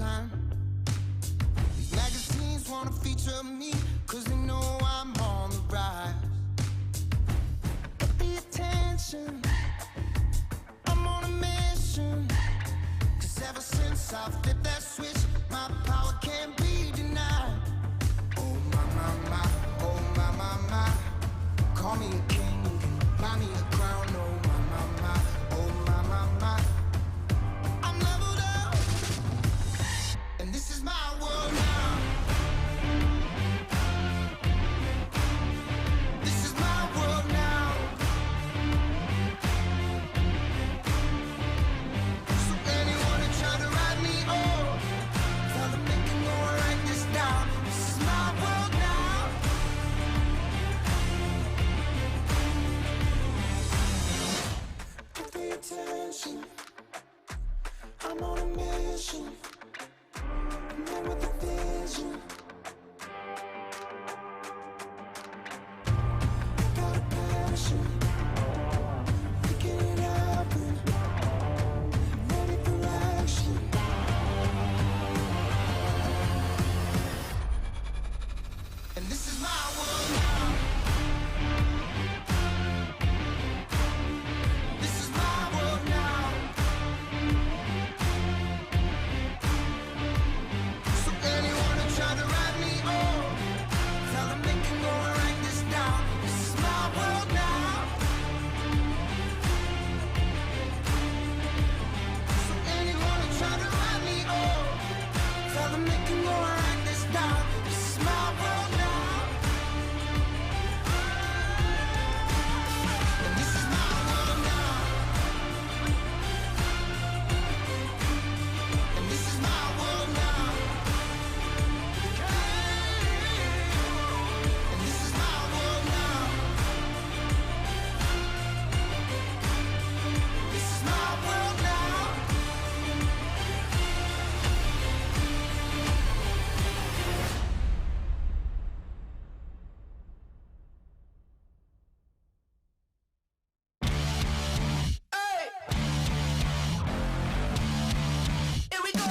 time. These magazines wanna feature me, cause they know I'm on the rise. Get the attention, I'm on a mission. Cause ever since I flipped that switch, my power can't be denied. Oh my, my, my, oh my, my, my. Call me a king, you can buy me a crown. Oh my, my, my, oh my, my, my. I'm leveled up, and this is my world now. This is my world now. So anyone who tried to write me off, tell them they can go and write this down. This is my world now. Pay attention, I'm on a mission. Man with a vision. Got a passion, making it happen. Ready for action. And this is my world now. This is my world now. So anyone who tried to write me off, tell them they can go and write this down. This is my world now. So anyone who tried to write me off, tell them they can go and write this down. This is my world now. And this is my world now. And this is my world now. And this is my world now. This is my world now. Hey! Here we go!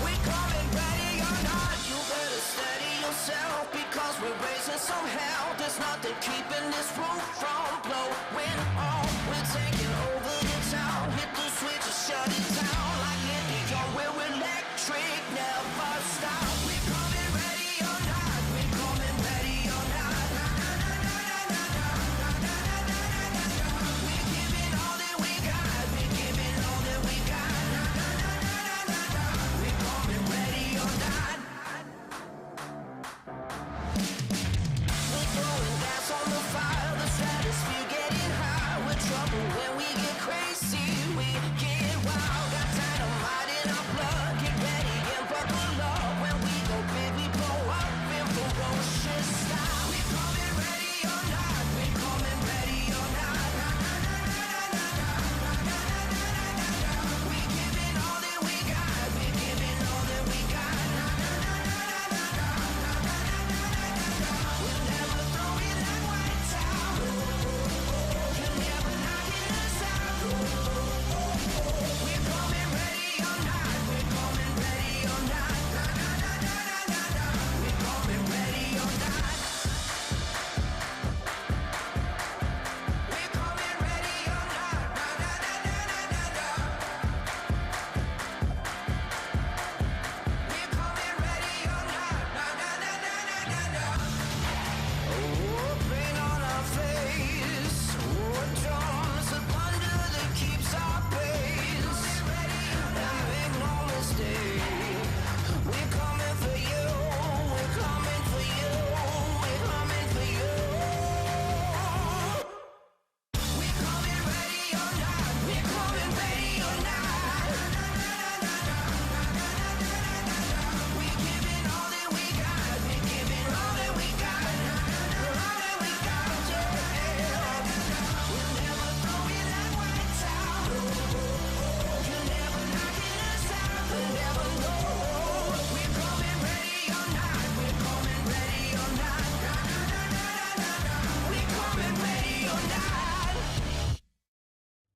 We're coming, ready or not. You better steady yourself, because we're raising some hell. There's nothing keeping this roof from blowing on. We're taking over the town. Hit the switch and shut it down. Like India, we're electric, never stop. We're coming, ready or not. We're coming, ready or not. We're giving all that we got. We're giving all that we got. We're coming, ready or not. We're throwing gas on the fire. The stratosphere getting high.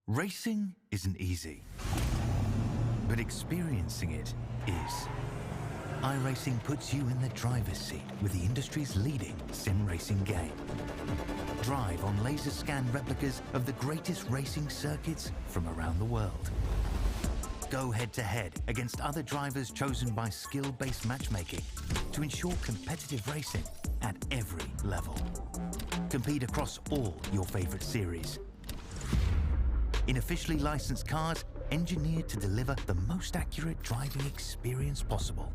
Racing isn't easy, but experiencing it is. iRacing puts you in the driver's seat with the industry's leading sim racing game. Drive on laser scan replicas of the greatest racing circuits from around the world. Go head-to-head against other drivers chosen by skill-based matchmaking to ensure competitive racing at every level. Compete across all your favorite series. In officially licensed cars, engineered to deliver the most accurate driving experience possible.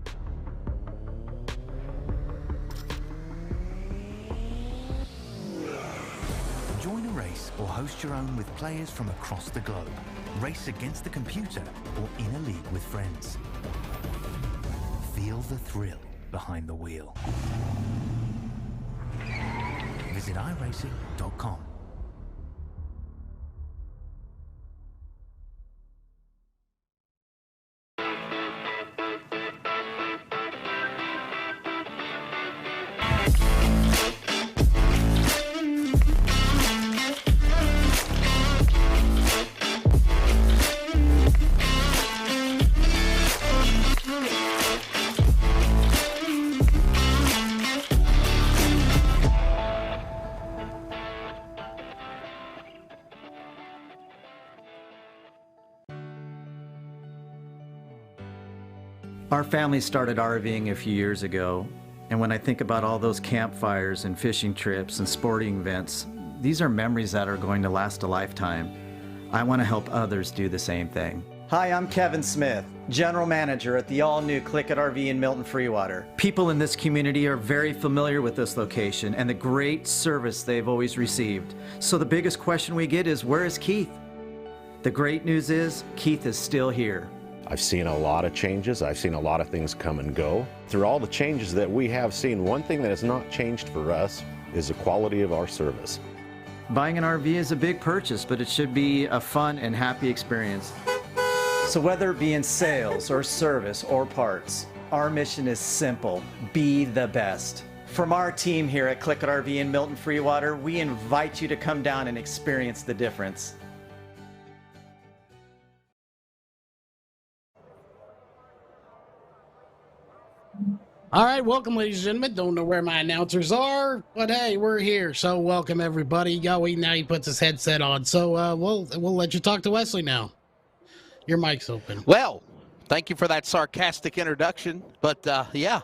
Join a race or host your own with players from across the globe. Race against the computer or in a league with friends. Feel the thrill behind the wheel. Visit iRacing.com. Our family started RVing a few years ago, and when I think about all those campfires and fishing trips and sporting events, these are memories that are going to last a lifetime. I want to help others do the same thing. Hi, I'm Kevin Smith, General Manager at the all-new CLICKIT RV in Milton Freewater. People in this community are very familiar with this location and the great service they've always received. So the biggest question we get is, where is Keith? The great news is, Keith is still here. I've seen a lot of changes. I've seen a lot of things come and go. Through all the changes that we have seen, one thing that has not changed for us is the quality of our service. Buying an RV is a big purchase, but it should be a fun and happy experience. So whether it be in sales or service or parts, our mission is simple: be the best. From our team here at CLICKIT RV in Milton Freewater, we invite you to come down and experience the difference. All right, welcome, ladies and gentlemen. Don't know where my announcers are, but hey, we're here. So welcome, everybody. Yoey, now he puts his headset on. So we'll let you talk to Wesley now. Your mic's open. Well, thank you for that sarcastic introduction, but yeah.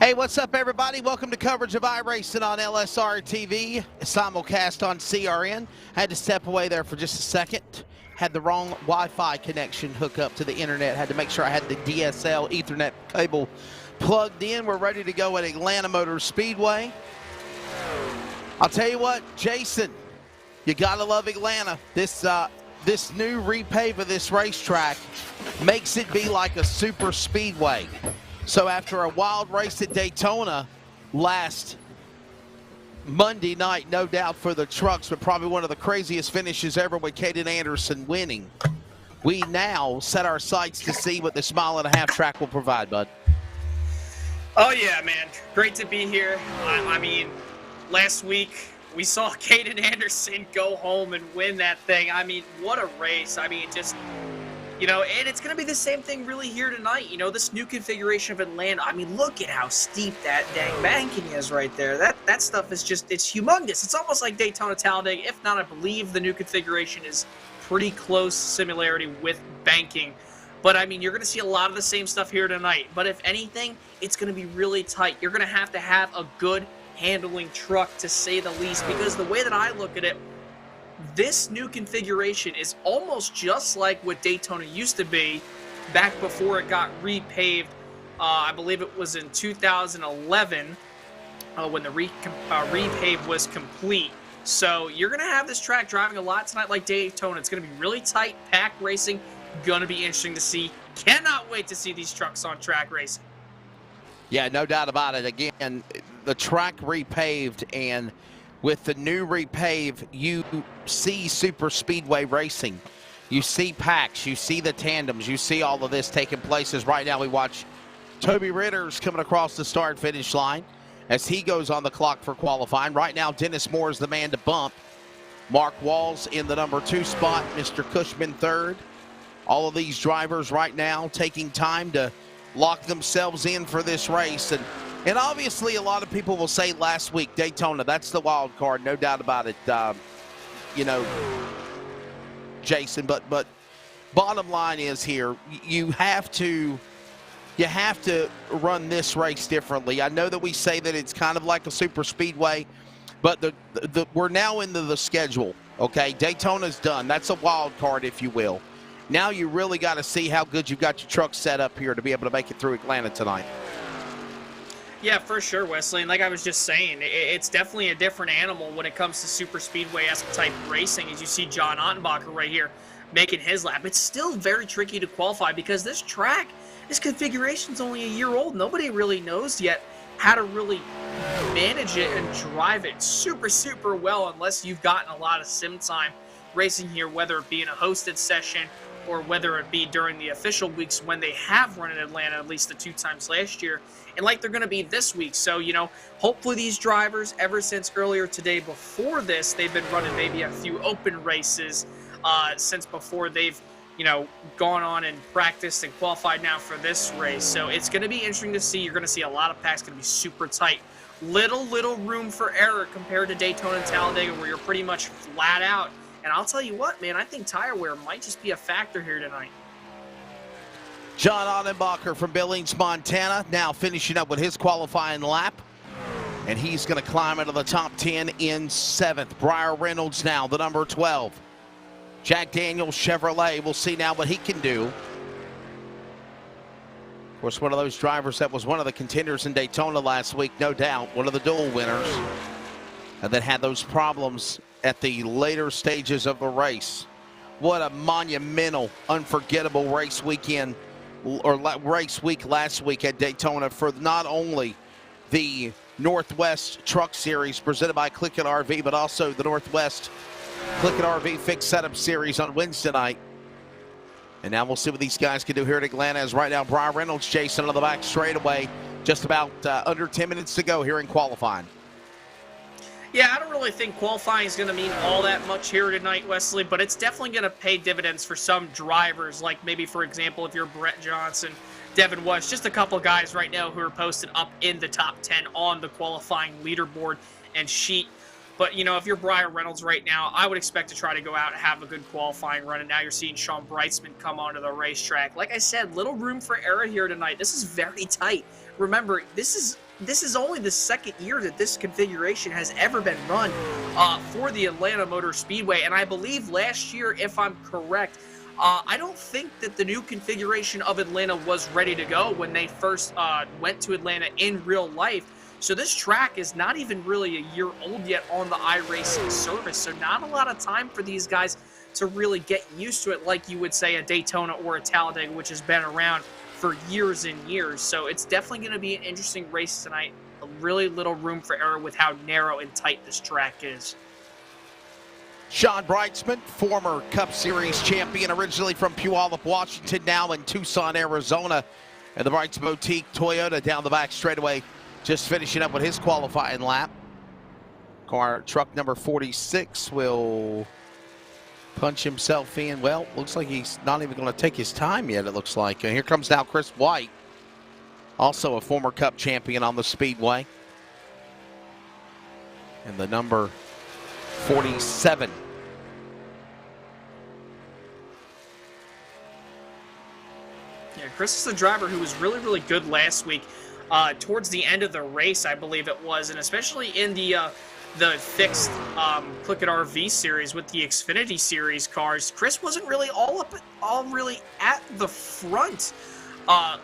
Hey, what's up, everybody? Welcome to coverage of iRacing on LSRTV, simulcast on CRN. I had to step away there for just a second. Had the wrong Wi-Fi connection hook up to the internet. Had to make sure I had the DSL Ethernet cable plugged in. We're ready to go at Atlanta Motor Speedway. I'll tell you what, Jason, you gotta love Atlanta. This new repave of this racetrack makes it be like a super speedway. So after a wild race at Daytona last Monday night, no doubt for the trucks, but probably one of the craziest finishes ever with Caden Anderson winning, we now set our sights to see what this mile-and-a-half track will provide, bud. Oh, yeah, man. Great to be here. I mean, last week we saw Caden Anderson go home and win that thing. I mean, what a race. I mean, just... You know, and it's going to be the same thing really here tonight. You know, this new configuration of Atlanta, I mean, look at how steep that dang banking is right there. That stuff is just, it's humongous. It's almost like Daytona Talladega. If not, I believe the new configuration is pretty close similarity with banking. But, I mean, you're going to see a lot of the same stuff here tonight. But if anything, it's going to be really tight. You're going to have a good handling truck, to say the least, because the way that I look at it, this new configuration is almost just like what Daytona used to be back before it got repaved. I believe it was in 2011 when the repave was complete. So you're going to have this track driving a lot tonight like Daytona. It's going to be really tight, packed racing. Going to be interesting to see. Cannot wait to see these trucks on track racing. Yeah, no doubt about it. Again, the track repaved, and with the new repave, you see super speedway racing. You see packs, you see the tandems, you see all of this taking place. As right now we watch Toby Ritter's coming across the start-finish line as he goes on the clock for qualifying. Right now, Dennis Moore is the man to bump. Mark Walls in the number 2 spot, Mr. Cushman third. All of these drivers right now taking time to lock themselves in for this race. And obviously, a lot of people will say last week, Daytona, that's the wild card, no doubt about it, you know, Jason. But bottom line is here, you have to run this race differently. I know that we say that it's kind of like a super speedway, but we're now into the schedule, okay? Daytona's done. That's a wild card, if you will. Now you really got to see how good you've got your truck set up here to be able to make it through Atlanta tonight. Yeah, for sure, Wesley. And like I was just saying, it's definitely a different animal when it comes to super speedway-esque type racing. As you see John Ottenbacher right here making his lap. It's still very tricky to qualify because this track, this configuration's only a year old. Nobody really knows yet how to really manage it and drive it super, super well unless you've gotten a lot of sim time racing here, whether it be in a hosted session or whether it be during the official weeks when they have run in Atlanta at least the 2 times last year, and like they're going to be this week. So, you know, hopefully these drivers, ever since earlier today before this, they've been running maybe a few open races since before they've, you know, gone on and practiced and qualified now for this race. So it's going to be interesting to see. You're going to see a lot of packs going to be super tight. Little room for error compared to Daytona and Talladega, where you're pretty much flat out. And I'll tell you what, man, I think tire wear might just be a factor here tonight. John Ottenbacher from Billings, Montana, now finishing up with his qualifying lap. And he's going to climb into the top 10 in 7th. Briar Reynolds now, the number 12. Jack Daniels Chevrolet, we'll see now what he can do. Of course, one of those drivers that was one of the contenders in Daytona last week, no doubt, one of the dual winners, and then had those problems at the later stages of the race. What a monumental, unforgettable race weekend, or race week last week at Daytona for not only the Northwest Truck Series presented by CLICKIT RV, but also the Northwest CLICKIT RV Fixed Setup Series on Wednesday night. And now we'll see what these guys can do here at Atlanta, as right now Brian Reynolds chasing on the back straightaway. Just about under 10 minutes to go here in qualifying. Yeah, I don't really think qualifying is going to mean all that much here tonight, Wesley, but it's definitely going to pay dividends for some drivers, like maybe, for example, if you're Brett Johnson, Devin West, just a couple guys right now who are posted up in the top 10 on the qualifying leaderboard and sheet. But, you know, if you're Brian Reynolds right now, I would expect to try to go out and have a good qualifying run, and now you're seeing Sean Breitzman come onto the racetrack. Like I said, little room for error here tonight. This is very tight. Remember, this is this is only the second year that this configuration has ever been run for the Atlanta Motor Speedway. And I believe last year, if I'm correct, I don't think that the new configuration of Atlanta was ready to go when they first went to Atlanta in real life. So this track is not even really a year old yet on the iRacing service. So not a lot of time for these guys to really get used to it like you would say a Daytona or a Talladega, which has been around for years and years. So it's definitely going to be an interesting race tonight. A really little room for error with how narrow and tight this track is. Sean Brightsman, former Cup Series champion, originally from Puyallup, Washington, now in Tucson, Arizona. And the Brights Boutique Toyota down the back straightaway, just finishing up with his qualifying lap. Truck number 46 will punch himself in. Well, looks like he's not even going to take his time yet, it looks like. And here comes now Chris White, also a former Cup champion on the Speedway. And the number 47. Yeah, Chris is the driver who was really, really good last week. Towards the end of the race, I believe it was, and especially in the fixed CLICKIT RV series with the Xfinity Series cars, Chris wasn't really all really at the front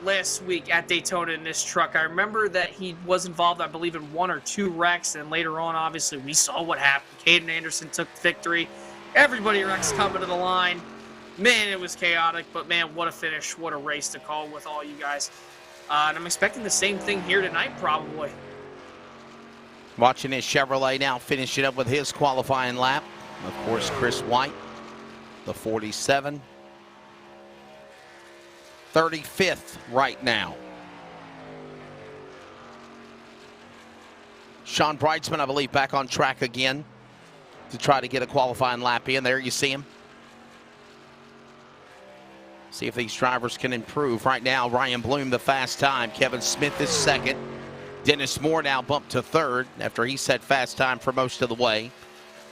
last week at Daytona in this truck. I remember that he was involved, I believe, in 1 or 2 wrecks, and later on, obviously, we saw what happened. Caden Anderson took victory. Everybody wrecks coming to the line. Man, it was chaotic, but man, what a finish, what a race to call with all you guys. And I'm expecting the same thing here tonight, probably. Watching his Chevrolet now finishing up with his qualifying lap. Of course, Chris White, the 47. 35th right now. Sean Brightsman, I believe, back on track again to try to get a qualifying lap in. There you see him. See if these drivers can improve. Right now, Ryan Bloom, the fast time. Kevin Smith is second. Dennis Moore now bumped to third after he set fast time for most of the way.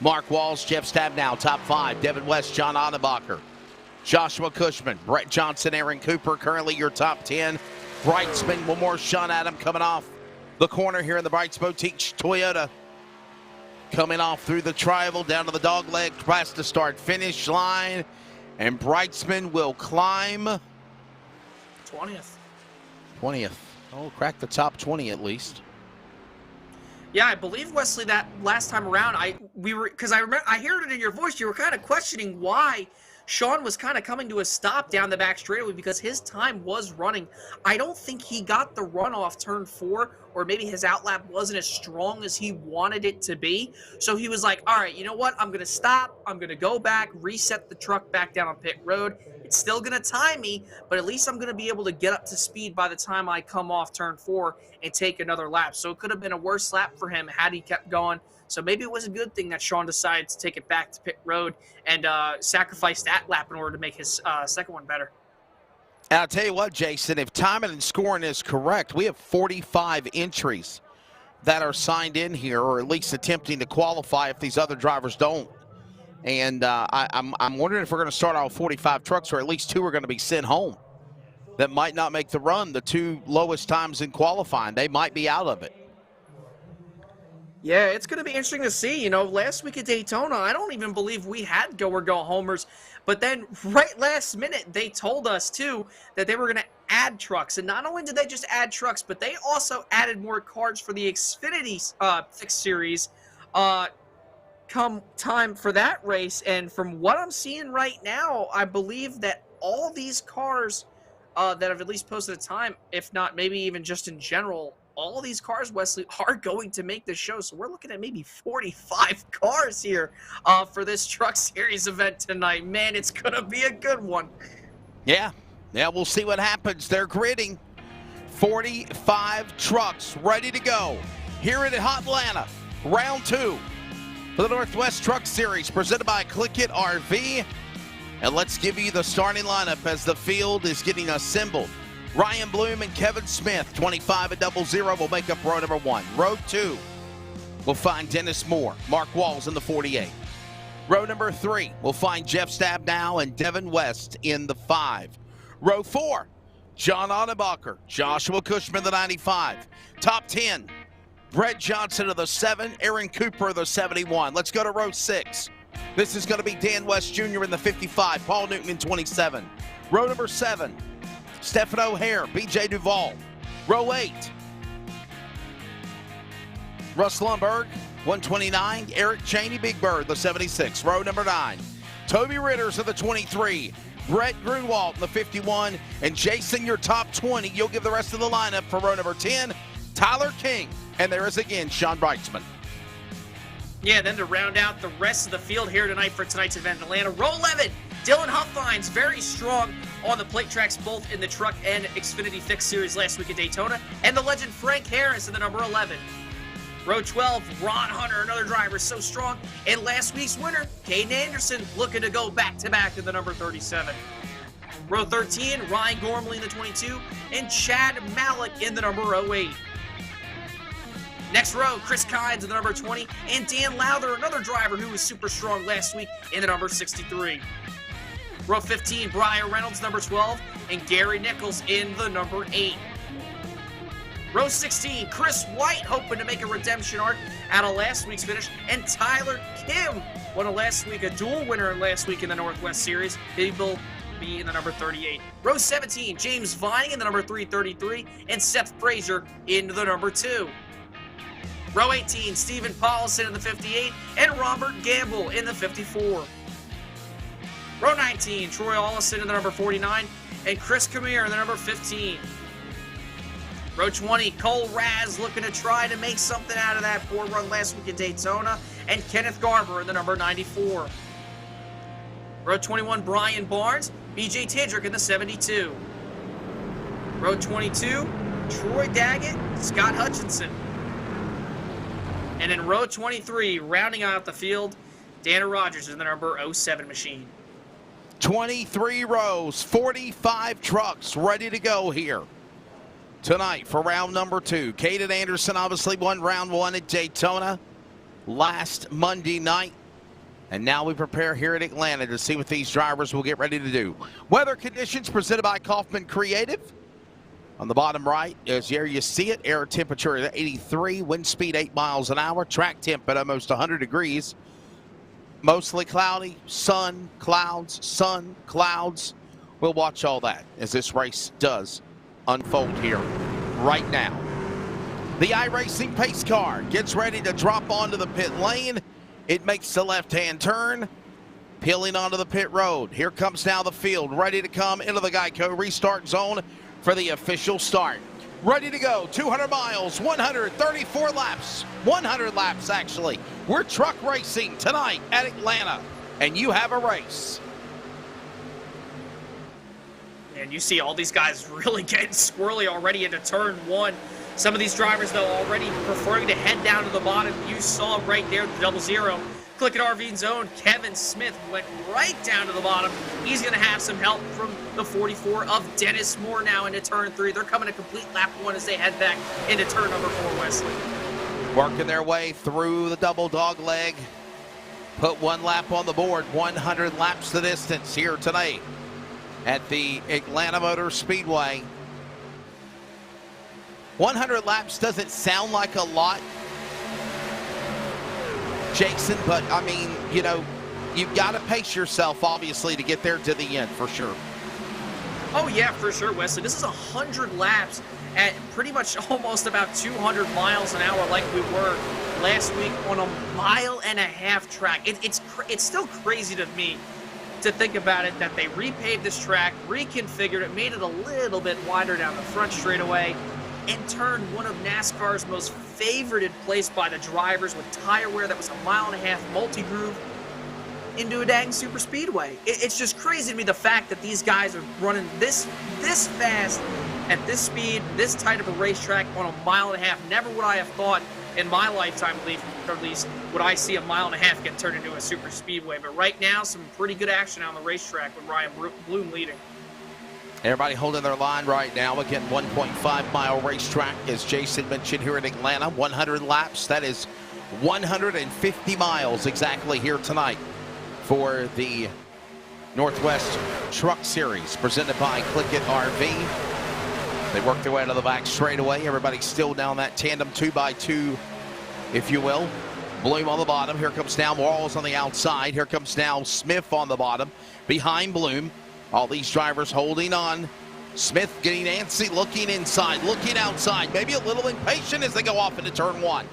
Mark Walls, Jeff Stabnow, top 5. Devin West, John Adenbacher, Joshua Cushman, Brett Johnson, Aaron Cooper, currently your top 10. Brightsman, one more Sean Adam coming off the corner here in the Brights Boutique Toyota. Coming off through the tribal, down to the dog leg, past the start finish line. And Brightsman will climb 20th. 20th. Oh, crack the top 20 at least. Yeah, I believe, Wesley, that last time around, I remember I heard it in your voice. You were kind of questioning why Sean was kind of coming to a stop down the back straightaway because his time was running. I don't think he got the run off turn 4, or maybe his outlap wasn't as strong as he wanted it to be. So he was like, all right, you know what? I'm going to stop. I'm going to go back, reset the truck back down on pit road. It's still going to time me, but at least I'm going to be able to get up to speed by the time I come off turn 4 and take another lap. So it could have been a worse lap for him had he kept going. So maybe it was a good thing that Sean decided to take it back to pit road and sacrifice that lap in order to make his second one better. And I'll tell you what, Jason, if timing and scoring is correct, we have 45 entries that are signed in here, or at least attempting to qualify if these other drivers don't. And I'm wondering if we're going to start out with 45 trucks, or at least 2 are going to be sent home that might not make the run. The 2 lowest times in qualifying, they might be out of it. Yeah, it's going to be interesting to see. You know, last week at Daytona, I don't even believe we had go or go homers. But then right last minute, they told us, too, that they were going to add trucks. And not only did they just add trucks, but they also added more cars for the Xfinity fixed series come time for that race. And from what I'm seeing right now, I believe that all these cars that have at least posted a time, if not maybe even just in general, all of these cars, Wesley, are going to make the show. So we're looking at maybe 45 cars here for this Truck Series event tonight. Man, it's going to be a good one. Yeah, we'll see what happens. They're gridding 45 trucks ready to go here in Atlanta. Round 2 for the Northwest Truck Series presented by CLICKIT RV. And let's give you the starting lineup as the field is getting assembled. Ryan Bloom and Kevin Smith, 25 and 00, will make up row number 1. Row 2 will find Dennis Moore, Mark Walls in the 48. Row number 3 will find Jeff Stabnow and Devin West in the 5. Row 4 John Ottenbacher, Joshua Cushman, the 95. Top 10, Brett Johnson of the 7, Aaron Cooper of the 71. Let's go to row 6. This is going to be Dan West Jr. in the 55, Paul Newton in 27. Row number 7, Stephen O'Hare, BJ Duval. Row 8, Russ Lundberg, 129. Eric Cheney, Big Bird, the 76. Row number 9, Toby Ritters of the 23. Brett Grunwald in the 51. And Jason, your top 20. You'll give the rest of the lineup for row number 10, Tyler King. And there is again Sean Brightsman. Yeah, then to round out the rest of the field here tonight for tonight's event in Atlanta, row 11, Dylan Huffines, very strong on the plate tracks, both in the Truck and Xfinity Fixed Series last week at Daytona. And the legend Frank Harris in the number 11. Row 12, Ron Hunter, another driver, so strong. And last week's winner, Caden Anderson, looking to go back-to-back in the number 37. Row 13, Ryan Gormley in the 22, and Chad Malik in the number 08. Next row, Chris Kynes in the number 20, and Dan Lowther, another driver who was super strong last week in the number 63. Row 15, Brian Reynolds, number 12, and Gary Nichols in the number 8. Row 16, Chris White hoping to make a redemption arc out of last week's finish. And Tyler Kim won last week, a dual winner last week in the Northwest Series. He will be in the number 38. Row 17, James Vining in the number 333. And Seth Frazier in the number 2. Row 18, Stephen Paulson in the 58. And Robert Gamble in the 54. Row 19, Troy Allison in the number 49. And Chris Kamir in the number 15. Row 20, Cole Raz looking to try to make something out of that poor run last week at Daytona. And Kenneth Garber in the number 94. Row 21, Brian Barnes, BJ Tidrick in the 72. Row 22, Troy Daggett, Scott Hutchinson. And in row 23, rounding out the field, Dana Rogers in the number 07 machine. 23 rows, 45 trucks ready to go here tonight for round number 2. Caden Anderson obviously won round 1 at Daytona last Monday night. And now we prepare here at Atlanta to see what these drivers will get ready to do. Weather conditions presented by Kaufman Creative. On the bottom right is here you see it. Air temperature at 83, wind speed 8 miles an hour, track temp at almost 100 degrees. Mostly cloudy, sun, clouds. We'll watch all that as this race does unfold here right now. The iRacing pace car gets ready to drop onto the pit lane. It makes the left-hand turn, peeling onto the pit road. Here comes now the field, ready to come into the Geico restart zone for the official start. Ready to go, 200 miles, 134 laps, 100 laps actually. We're truck racing tonight at Atlanta, and you have a race. And you see all these guys really getting squirrely already into turn 1. Some of these drivers, though, already preferring to head down to the bottom. You saw right there the 00. CLICKIT RV Zone, Kevin Smith went right down to the bottom. He's going to have some help from the 44 of Dennis Moore now into turn 3. They're coming to complete lap 1 as they head back into turn number 4, Wesley. Working their way through the double dog leg. Put 1 lap on the board, 100 laps the distance here tonight at the Atlanta Motor Speedway. 100 laps doesn't sound like a lot, Jason, but I mean, you know, you've got to pace yourself, obviously, to get there to the end, for sure. Oh, yeah, for sure, Wesley. This is 100 laps at pretty much almost about 200 miles an hour like we were last week on a 1.5 mile track. It's still crazy to me to think about it that they repaved this track, reconfigured it, made it a little bit wider down the front straightaway, and turned one of NASCAR's most favorited place by the drivers with tire wear that was 1.5 mile multi-groove into a dang super speedway. It's just crazy to me the fact that these guys are running this fast at this speed, this tight of a racetrack on 1.5 miles. Never would I have thought in my lifetime, at least, would I see 1.5 miles get turned into a super speedway. But right now, some pretty good action on the racetrack with Ryan Bloom leading. Everybody holding their line right now. Again, 1.5 mile racetrack, as Jason mentioned, here in Atlanta. 100 laps. That is 150 miles exactly here tonight for the Northwest Truck Series presented by CLICKIT RV. They work their way to the back straightaway. Everybody's still down that tandem 2x2, if you will. Bloom on the bottom. Here comes now Walls on the outside. Here comes now Smith on the bottom behind Bloom. All these drivers holding on. Smith getting antsy, looking inside, looking outside. Maybe a little impatient as they go off into turn 1.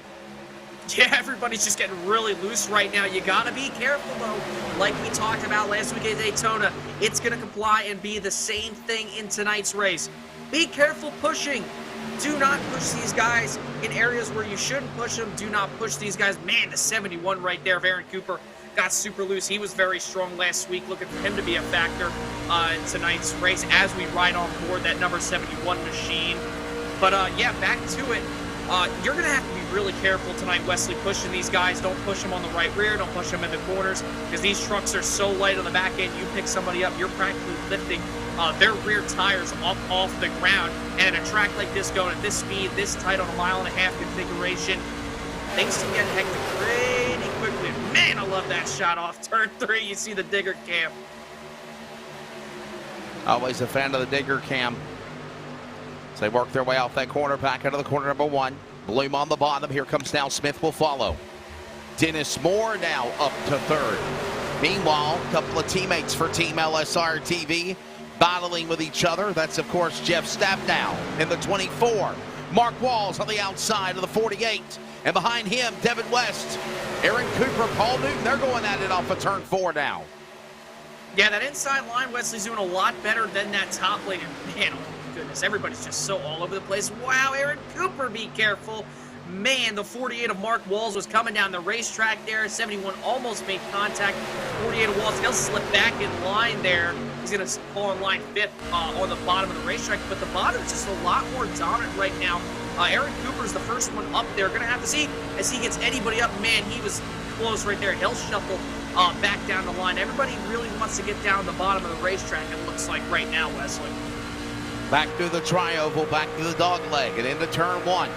Yeah, everybody's just getting really loose right now. You got to be careful, though. Like we talked about last week at Daytona, it's going to comply and be the same thing in tonight's race. Be careful pushing. Do not push these guys in areas where you shouldn't push them. Do not push these guys. Man, the 71 right there of Aaron Cooper got super loose. He was very strong last week. Looking for him to be a factor in tonight's race as we ride on board that number 71 machine. But, yeah, back to it. You're going to have to be really careful tonight, Wesley, pushing these guys. Don't push them on the right rear. Don't push them in the corners because these trucks are so light on the back end. You pick somebody up, you're practically lifting their rear tires up off the ground. And at a track like this, going at this speed, this tight on a 1.5-mile configuration, things can get hectic pretty quickly. Man, I love that shot off turn 3. You see the digger cam. Always a fan of the digger cam. So they work their way off that corner, back out of the corner number 1. Bloom on the bottom. Here comes now Smith will follow. Dennis Moore now up to 3rd. Meanwhile, a couple of teammates for Team LSRTV battling with each other. That's, of course, Jeff Stabnow in the 24. Mark Walls on the outside of the 48. And behind him, Devin West, Aaron Cooper, Paul Newton. They're going at it off of turn 4 now. Yeah, that inside line, Wesley's doing a lot better than that top lane. And man, oh my goodness, everybody's just so all over the place. Wow, Aaron Cooper, be careful. Man, the 48 of Mark Walls was coming down the racetrack there. 71 almost made contact. 48 of Walls, he'll slip back in line there. He's going to fall in line 5th on the bottom of the racetrack. But the bottom is just a lot more dominant right now. Aaron Cooper's the first one up there. Going to have to see as he gets anybody up. Man, he was close right there. He'll shuffle back down the line. Everybody really wants to get down the bottom of the racetrack, it looks like right now, Wesley. Back through the tri-oval, back to the dog leg, and into turn 1.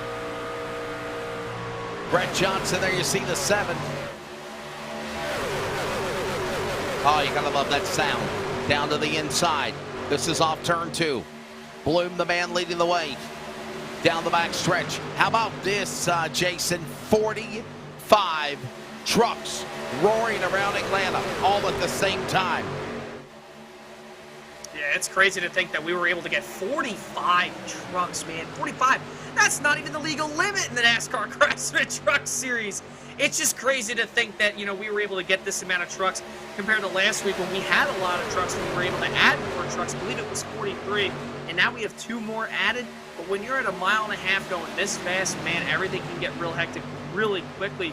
Brett Johnson, there you see the 7. Oh, you gotta love that sound. Down to the inside. This is off turn 2. Bloom, the man leading the way. Down the back stretch. How about this, Jason? 45 trucks roaring around Atlanta all at the same time. Yeah, it's crazy to think that we were able to get 45 trucks, man. 45. That's not even the legal limit in the NASCAR Craftsman Truck Series. It's just crazy to think that, you know, we were able to get this amount of trucks compared to last week when we had a lot of trucks and we were able to add more trucks. I believe it was 43, and now we have 2 more added. But when you're at 1.5 miles going this fast, man, everything can get real hectic really quickly.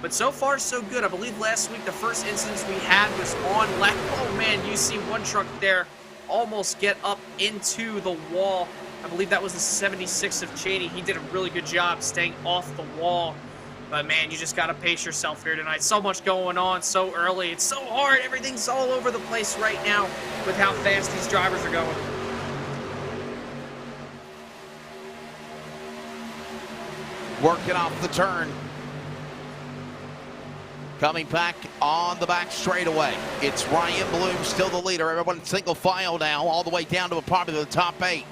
But so far, so good. I believe last week the first instance we had was on lap. Oh, man, you see one truck there almost get up into the wall. I believe that was the 76 of Cheney. He did a really good job staying off the wall. But, man, you just got to pace yourself here tonight. So much going on so early. It's so hard. Everything's all over the place right now with how fast these drivers are going. Working off the turn. Coming back on the back straightaway. It's Ryan Bloom, still the leader. Everyone single file now, all the way down to probably the top 8.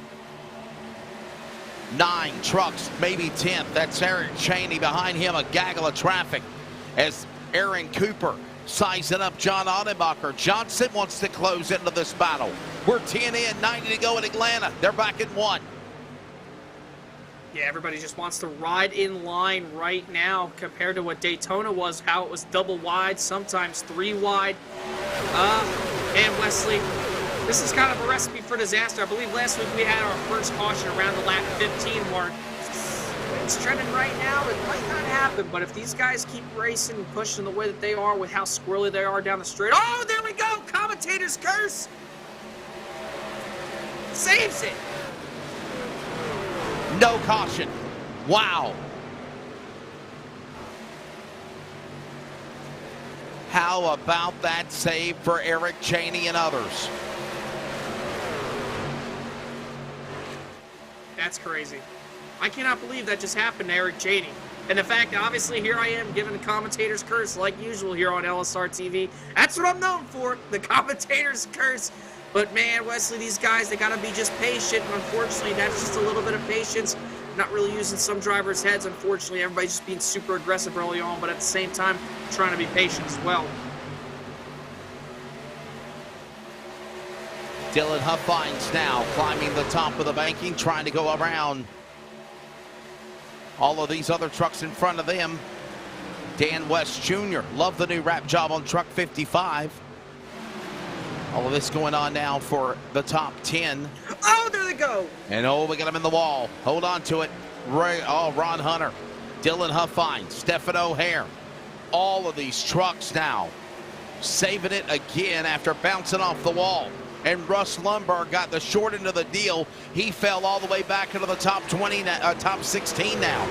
9 trucks, maybe 10th. That's Eric Cheney. Behind him, a gaggle of traffic as Aaron Cooper sizing up John Audenbacher. Johnson wants to close into this battle. We're 10 in, 90 to go in Atlanta. They're back at 1. Yeah, everybody just wants to ride in line right now compared to what Daytona was, how it was double wide, sometimes 3 wide. And Wesley, this is kind of a recipe for disaster. I believe last week we had our first caution around the lap 15 mark. It's trending right now. It might not happen, but if these guys keep racing and pushing the way that they are with how squirrely they are down the straight. Oh, there we go! Commentator's curse! Saves it! No caution. Wow. How about that save for Eric Cheney and others? That's crazy. I cannot believe that just happened to Eric Cheney. And the fact, obviously, here I am giving the commentator's curse like usual here on LSRTV. That's what I'm known for, the commentator's curse. But man, Wesley, these guys, they got to be just patient. And unfortunately, that's just a little bit of patience. Not really using some drivers' heads. Unfortunately, everybody's just being super aggressive early on, but at the same time, trying to be patient as well. Dylan Huffines now climbing the top of the banking, trying to go around all of these other trucks in front of them. Dan West Jr. Love the new wrap job on truck 55. All of this going on now for the top 10. Oh, there they go. And oh, we got him in the wall. Hold on to it. Ron Hunter, Dylan Huffines, Stephen O'Hare. All of these trucks now saving it again after bouncing off the wall. And Russ Lundberg got the short end of the deal. He fell all the way back into the top 20, top 16 now.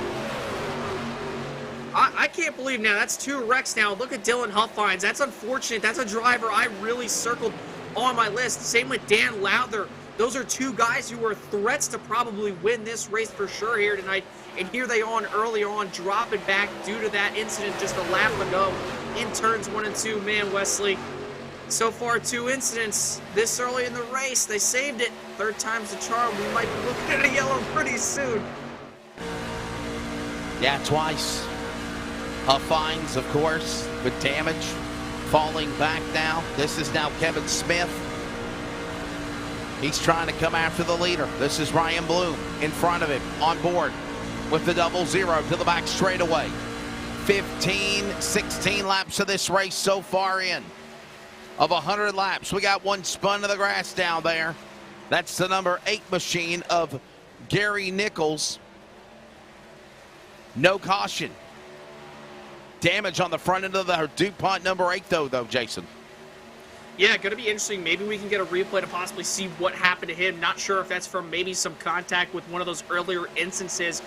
I can't believe now that's 2 wrecks now. Look at Dylan Huffines. That's unfortunate. That's a driver I really circled on my list. Same with Dan Lowther. Those are 2 guys who were threats to probably win this race for sure here tonight. And here they are early on, dropping back due to that incident just a lap ago in turns 1 and 2. Man, Wesley, so far 2 incidents this early in the race. They saved it. 3rd time's the charm. We might be looking at a yellow pretty soon. Yeah, twice. Huffines, of course, with damage, falling back now. This is now Kevin Smith. He's trying to come after the leader. This is Ryan Bloom in front of him, on board with the 00 to the back straightaway. 16 laps of this race so far in. Of 100 laps, we got 1 spun to the grass down there. That's the number 8 machine of Gary Nichols. No caution. Damage on the front end of the DuPont number 8, though, Jason. Yeah, going to be interesting. Maybe we can get a replay to possibly see what happened to him. Not sure if that's from maybe some contact with one of those earlier instances.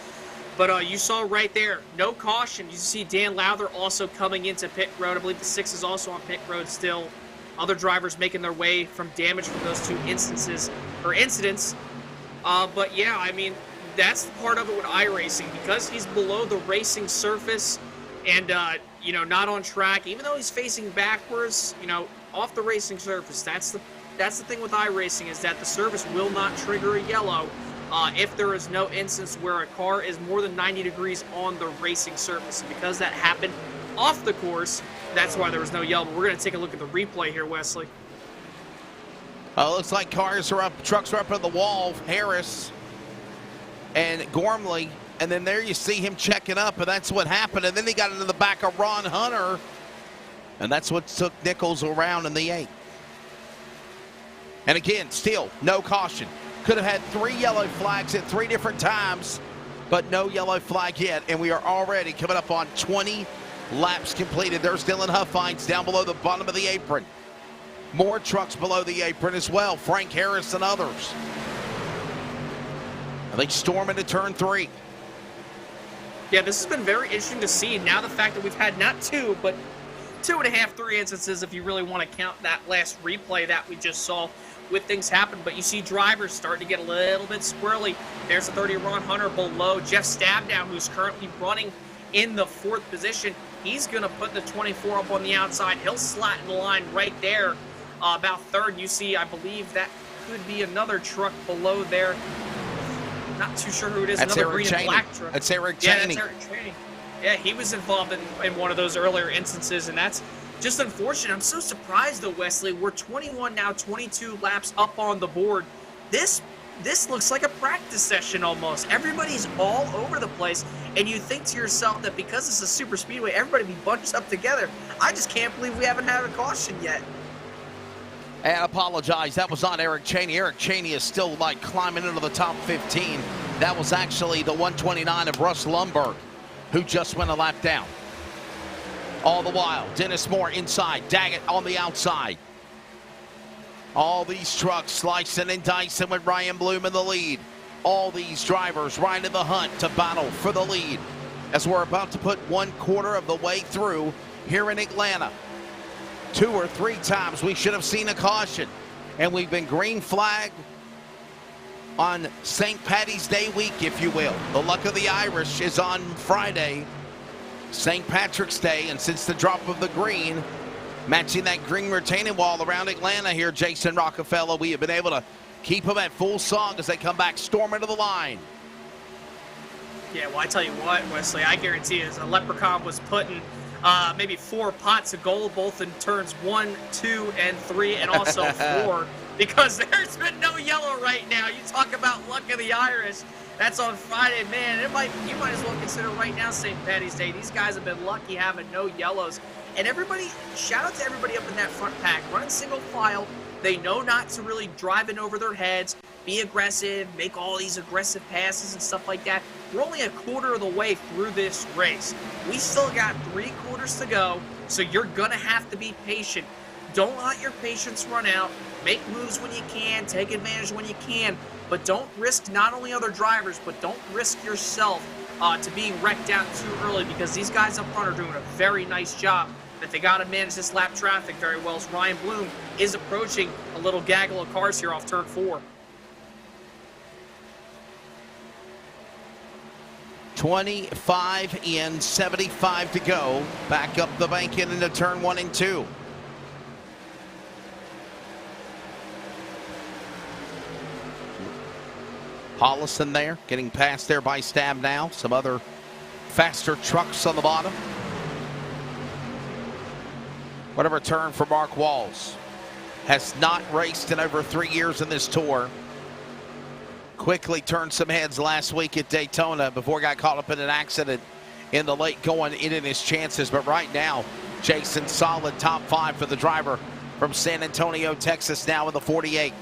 But you saw right there, no caution. You see Dan Lowther also coming into pit road. I believe the 6 is also on pit road still. Other drivers making their way from damage from those 2 incidents. But yeah, I mean, that's part of it with iRacing. Because he's below the racing surface and, you know, not on track, even though he's facing backwards, you know, off the racing surface. That's the thing with iRacing, is that the surface will not trigger a yellow if there is no instance where a car is more than 90 degrees on the racing surface. And because that happened off the course, that's why there was no yellow. But we're going to take a look at the replay here, Wesley. Looks like cars are up, trucks are up on the wall. Harris and Gormley. And then there you see him checking up, and that's what happened. And then he got into the back of Ron Hunter. And that's what took Nichols around in the 8. And again, still no caution. Could have had 3 yellow flags at 3 different times, but no yellow flag yet. And we are already coming up on 20 laps completed. There's Dylan Huffines down below the bottom of the apron. More trucks below the apron as well. Frank Harris and others. And they storm into turn 3. Yeah, this has been very interesting to see. Now the fact that we've had not 2, but 2.5, 3 instances, if you really want to count that last replay that we just saw with things happen. But you see drivers starting to get a little bit squirrely. There's the 30 Ron Hunter below. Jeff Stabdown, who's currently running in the 4th position. He's going to put the 24 up on the outside. He'll slot in the line right there, about 3rd. You see, I believe that could be another truck below there. Not too sure who it is. That's another Eric green and Chaney. black truck. That's Eric Yeah, Chaney. that's Eric Chaney. Yeah, he was involved in one of those earlier instances, and that's just unfortunate. I'm so surprised, though, Wesley. We're 21 now, 22 laps up on the board. This looks like a practice session almost. Everybody's all over the place, and you think to yourself that because it's a super speedway, everybody be bunched up together. I just can't believe we haven't had a caution yet. And I apologize, that was not Eric Chaney. Eric Chaney is still like climbing into the top 15. That was actually the 129 of Russ Lundberg, who just went a lap down. All the while, Dennis Moore inside, Daggett on the outside. All these trucks slicing and dicing with Ryan Bloom in the lead. All these drivers right in the hunt to battle for the lead as we're about to put 1/4 of the way through here in Atlanta. 2 or 3 times we should have seen a caution, and we've been green flagged on St. Paddy's Day week, if you will. The luck of the Irish is on Friday, St. Patrick's Day, and since the drop of the green, matching that green retaining wall around Atlanta here, Jason Rockefeller. We have been able to keep them at full song as they come back storming to the line. Yeah, well, I tell you what, Wesley, I guarantee you, a Leprechaun was putting maybe 4 pots of gold, both in turns 1, 2, and 3, and also 4, because there's been no yellow right now. You talk about luck of the Irish. That's on Friday, man. You might as well consider right now St. Patty's Day. These guys have been lucky having no yellows. And everybody, shout out to everybody up in that front pack, running single file. They know not to really drive in over their heads, be aggressive, make all these aggressive passes and stuff like that. We're only a quarter of the way through this race. We still got 3 quarters to go, so you're going to have to be patient. Don't let your patience run out. Make moves when you can, take advantage when you can, but don't risk not only other drivers, but don't risk yourself to being wrecked out too early, because these guys up front are doing a very nice job. That they got to manage this lap traffic very well, as Ryan Bloom is approaching a little gaggle of cars here off turn 4. 25 in, 75 to go. Back up the bank into turn 1 and 2. Hollison there, getting past there by Stab now. Some other faster trucks on the bottom. What a return for Mark Walls. Has not raced in over 3 years in this tour. Quickly turned some heads last week at Daytona before he got caught up in an accident in the late going in his chances. But right now, Jason, solid top 5 for the driver from San Antonio, Texas, now in the 48.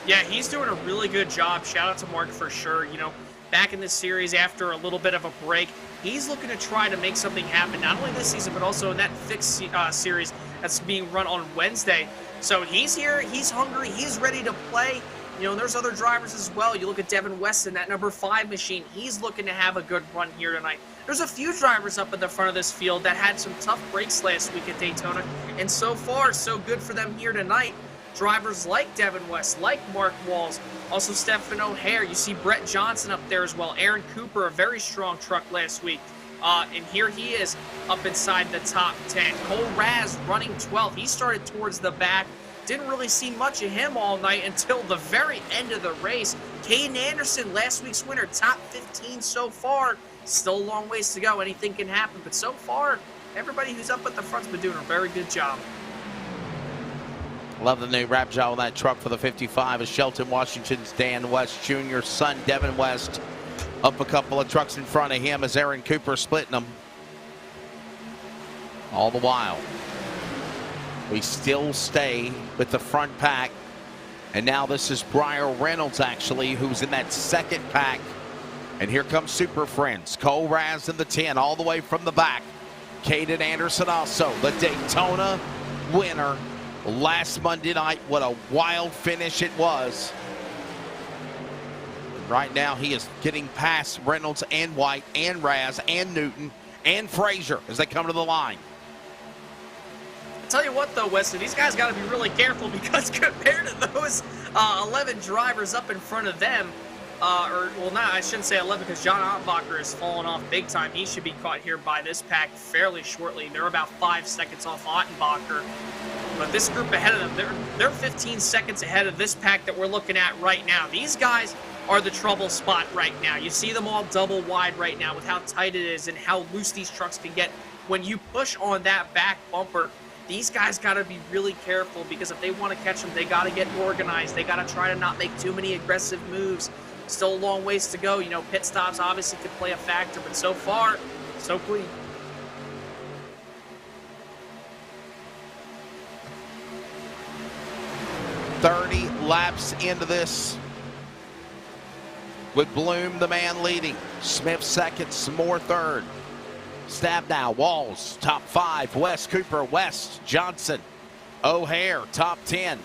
Yeah, he's doing a really good job. Shout out to Mark for sure. You know, back in this series after a little bit of a break, he's looking to try to make something happen, not only this season, but also in that fixed series that's being run on Wednesday. So he's here, he's hungry, he's ready to play. You know, there's other drivers as well. You look at Devin Weston, that number 5 machine. He's looking to have a good run here tonight. There's a few drivers up at the front of this field that had some tough breaks last week at Daytona, and so far, so good for them here tonight. Drivers like Devin West, like Mark Walls, also Stephen O'Hare. You see Brett Johnson up there as well. Aaron Cooper, a very strong truck last week. And here he is up inside the top 10. Cole Raz running 12th. He started towards the back. Didn't really see much of him all night until the very end of the race. Caden Anderson, last week's winner, top 15 so far. Still a long ways to go. Anything can happen. But so far, everybody who's up at the front's been doing a very good job. Love the new wrap job on that truck for the 55 is Shelton Washington's Dan West Jr. son, Devin West, up a couple of trucks in front of him as Aaron Cooper splitting them. All the while, we still stay with the front pack. And now this is Briar Reynolds, actually, who's in that second pack. And here comes Super Friends. Cole Raz in the 10, all the way from the back. Caden Anderson also, the Daytona winner last Monday night. What a wild finish it was. Right now he is getting past Reynolds and White and Raz and Newton and Frazier as they come to the line. I'll tell you what though, Wesley, these guys got to be really careful, because compared to those 11 drivers up in front of them, I shouldn't say 11, because John Ottenbacher has fallen off big time. He should be caught here by this pack fairly shortly. They're about 5 seconds off Ottenbacher. But this group ahead of them, they're 15 seconds ahead of this pack that we're looking at right now. These guys are the trouble spot right now. You see them all double wide right now with how tight it is and how loose these trucks can get. When you push on that back bumper, these guys got to be really careful, because if they want to catch them, they got to get organized. They got to try to not make too many aggressive moves. Still a long ways to go. You know, pit stops obviously could play a factor, but so far, so clean. .30 laps into this, with Bloom the man leading. Smith second, Moore third. Stab now, Walls, top 5. West, Cooper, West, Johnson, O'Hare, top 10.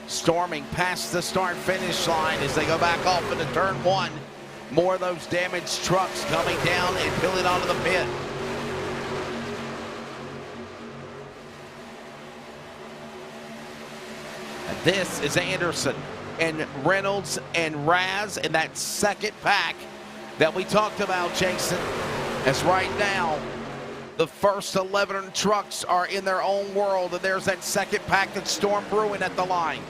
Storming past the start-finish line as they go back off into turn 1. More of those damaged trucks coming down and peeling onto the pit. And this is Anderson and Reynolds and Raz in that second pack that we talked about, Jason. As right now, The first 11 trucks are in their own world, and there's that second pack that's storm brewing at the line.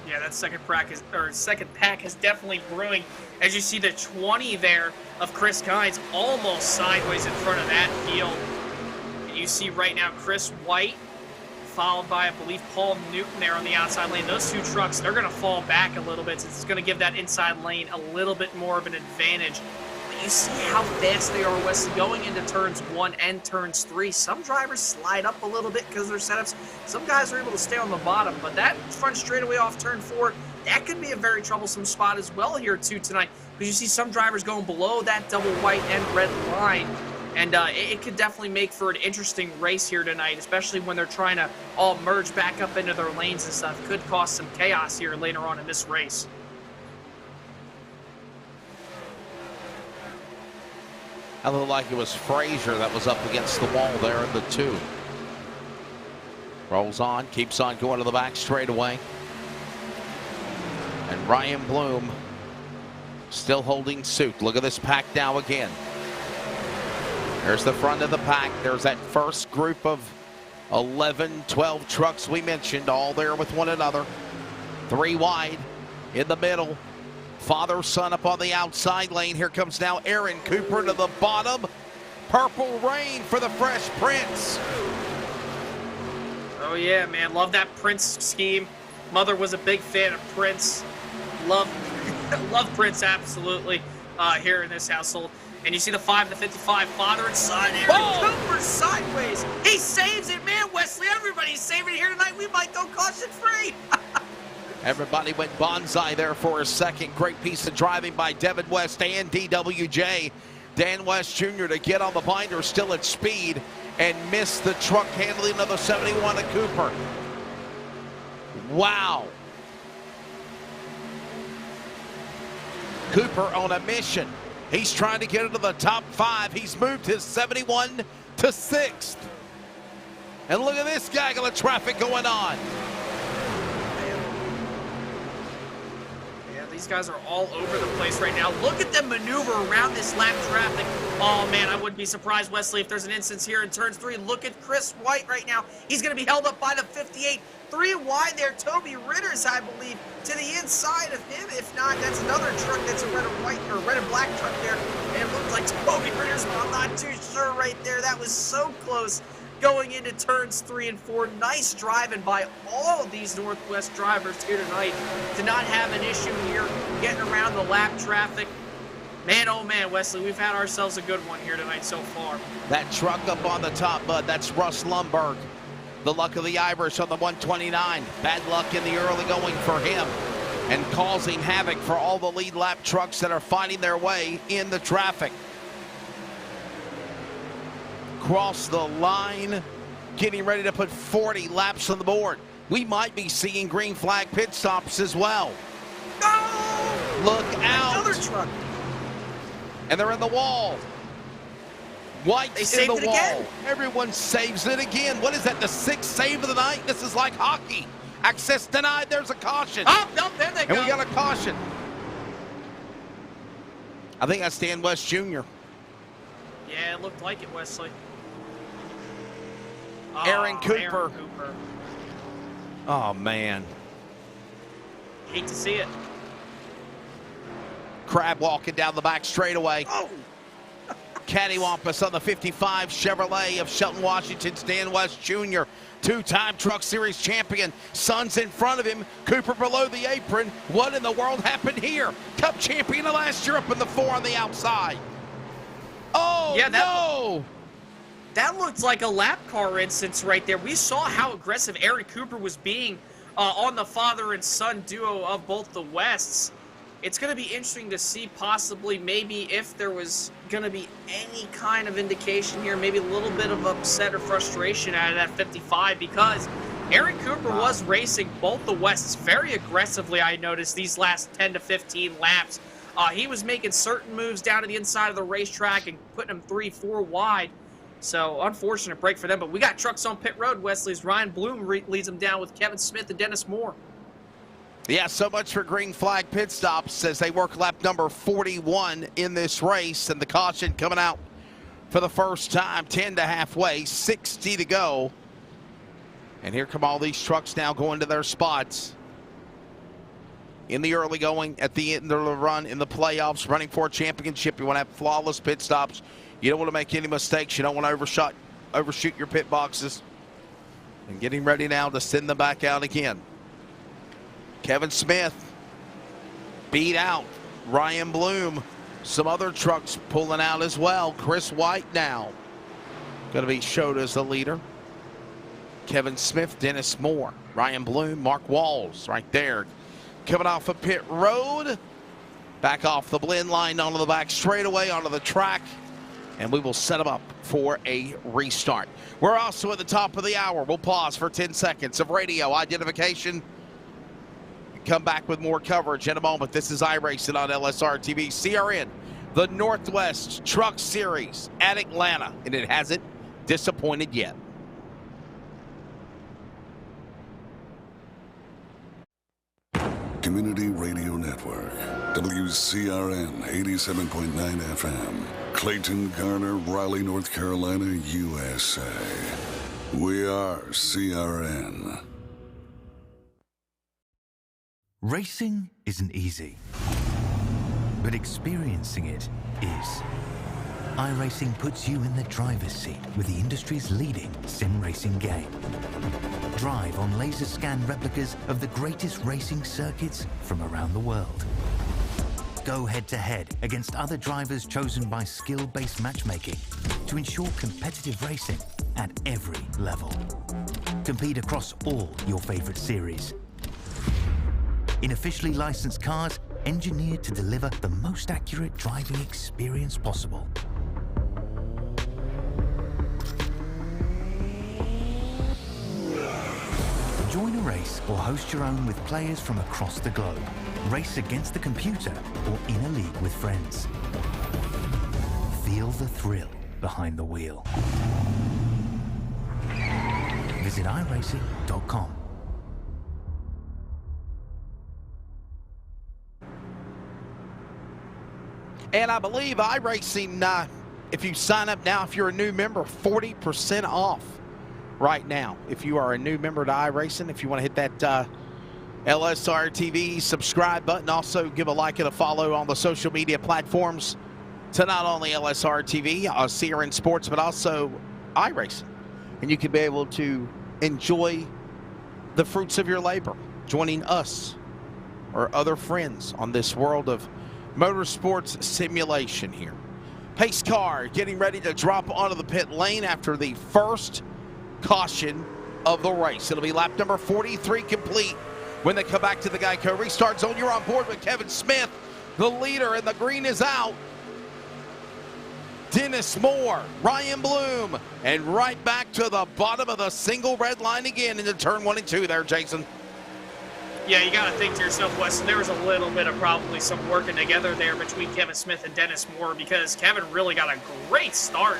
Yeah, that second pack is definitely brewing. As you see the 20 there of Chris Kynes almost sideways in front of that field. And you see right now Chris White, followed by, I believe, Paul Newton there on the outside lane. Those two trucks, they're going to fall back a little bit, since it's going to give that inside lane a little bit more of an advantage. But you see how fast they are, Wesley, going into turns 1 and turns 3. Some drivers slide up a little bit because of their setups. Some guys are able to stay on the bottom, but that front straightaway off turn 4, that could be a very troublesome spot as well here, too, tonight. Because you see some drivers going below that double white and red line. And it could definitely make for an interesting race here tonight, especially when they're trying to all merge back up into their lanes and stuff. Could cause some chaos here later on in this race. It looked like it was Frazier that was up against the wall there in the 2. Rolls on, keeps on going to the back straightaway. And Ryan Bloom still holding suit. Look at this pack now again. There's the front of the pack. There's that first group of 11, 12 trucks we mentioned, all there with one another. 3 wide in the middle. Father, son up on the outside lane. Here comes now Aaron Cooper to the bottom. Purple rain for the Fresh Prince. Oh, yeah, man. Love that Prince scheme. Mother was a big fan of Prince. Love Prince, absolutely, here in this household. And you see the 5 to 55, father and son. Aaron Cooper sideways. He saves it, man. Wesley, everybody's saving it here tonight. We might go caution free. Everybody went bonsai there for a second. Great piece of driving by Devin West and DWJ. Dan West Jr. to get on the binder, still at speed, and miss the truck handling of the 71 of Cooper. Wow. Cooper on a mission. He's trying to get into the top 5. He's moved his 71 to 6th. And look at this gaggle of traffic going on. Yeah, these guys are all over the place right now. Look at them maneuver around this lap traffic. Oh, man, I wouldn't be surprised, Wesley, if there's an instance here in turns 3. Look at Chris White right now. He's going to be held up by the 58. 3 wide there. Toby Ritter's, I believe, to the inside of him. If not, that's another truck that's a red and white or red and black truck there. And it looked like Toby Ritter's, but I'm not too sure right there. That was so close going into turns 3 and 4. Nice driving by all of these Northwest drivers here tonight to not have an issue here getting around the lap traffic. Man, oh man, Wesley, we've had ourselves a good one here tonight so far. That truck up on the top, bud, that's Russ Lumberg. The luck of the Irish on the 129. Bad luck in the early going for him, and causing havoc for all the lead lap trucks that are finding their way in the traffic. Cross the line, getting ready to put 40 laps on the board. We might be seeing green flag pit stops as well. Oh! Look out. Another truck. And they're in the wall. White's in the wall. Again. Everyone saves it again. What is that, the 6th save of the night? This is like hockey. Access denied. There's a caution. Oh, no, there they go. And we got a caution. I think that's Dan West Jr. Yeah, it looked like it, Wesley. Aaron Cooper. Aaron Cooper. Oh, man. Hate to see it. Crab walking down the back straightaway. Oh! Cattywampus on the 55 Chevrolet of Shelton, Washington's Dan West Jr. 2-time Truck Series champion. Son's in front of him. Cooper below the apron. What in the world happened here? Cup champion of last year up in the 4 on the outside. Oh, yeah, no! That looked like a lap car instance right there. We saw how aggressive Aaron Cooper was being on the father and son duo of both the Wests. It's going to be interesting to see possibly maybe if there was going to be any kind of indication here, maybe a little bit of upset or frustration out of that 55, because Aaron Cooper was racing both the Wests very aggressively, I noticed, these last 10 to 15 laps. He was making certain moves down to the inside of the racetrack and putting them 3-4 wide. So, unfortunate break for them. But we got trucks on pit road, Wesley's. Ryan Bloom leads them down with Kevin Smith and Dennis Moore. Yeah, so much for green flag pit stops as they work lap number 41 in this race, and the caution coming out for the first time. 10 to halfway, 60 to go. And here come all these trucks now going to their spots. In the early going, at the end of the run, in the playoffs, running for a championship, you want to have flawless pit stops. You don't want to make any mistakes. You don't want to overshoot your pit boxes. And getting ready now to send them back out again. Kevin Smith beat out Ryan Bloom. Some other trucks pulling out as well. Chris White now going to be showed as the leader. Kevin Smith, Dennis Moore, Ryan Bloom, Mark Walls right there. Coming off of pit road. Back off the blend line onto the back straightaway, onto the track. And we will set them up for a restart. We're also at the top of the hour. We'll pause for 10 seconds of radio identification. Come back with more coverage in a moment. This is iRacing on LSRTV. CRN, the Northwest Truck Series at Atlanta. And it hasn't disappointed yet. Community Radio Network, WCRN 87.9 FM, Clayton, Garner, Raleigh, North Carolina, USA. We are CRN. Racing isn't easy, but experiencing it is. iRacing puts you in the driver's seat with the industry's leading sim racing game. Drive on laser scan replicas of the greatest racing circuits from around the world. Go head-to-head against other drivers chosen by skill-based matchmaking to ensure competitive racing at every level. Compete across all your favorite series. In officially licensed cars, engineered to deliver the most accurate driving experience possible. Join a race or host your own with players from across the globe. Race against the computer or in a league with friends. Feel the thrill behind the wheel. Visit iRacing.com. And I believe iRacing, if you sign up now, if you're a new member, 40% off right now. If you are a new member to iRacing, if you want to hit that LSRTV subscribe button, also give a like and a follow on the social media platforms to not only LSRTV, CRN Sports, but also iRacing. And you can be able to enjoy the fruits of your labor, joining us or other friends on this world of motorsports simulation here. Pace car getting ready to drop onto the pit lane after the first caution of the race. It'll be lap number 43 complete when they come back to the Geico restart zone. You're on board with Kevin Smith, the leader, and the green is out. Dennis Moore, Ryan Bloom, and right back to the bottom of the single red line again into turn 1 and 2 there, Jason. Yeah, you got to think to yourself, Weston, there was a little bit of probably some working together there between Kevin Smith and Dennis Moore, because Kevin really got a great start,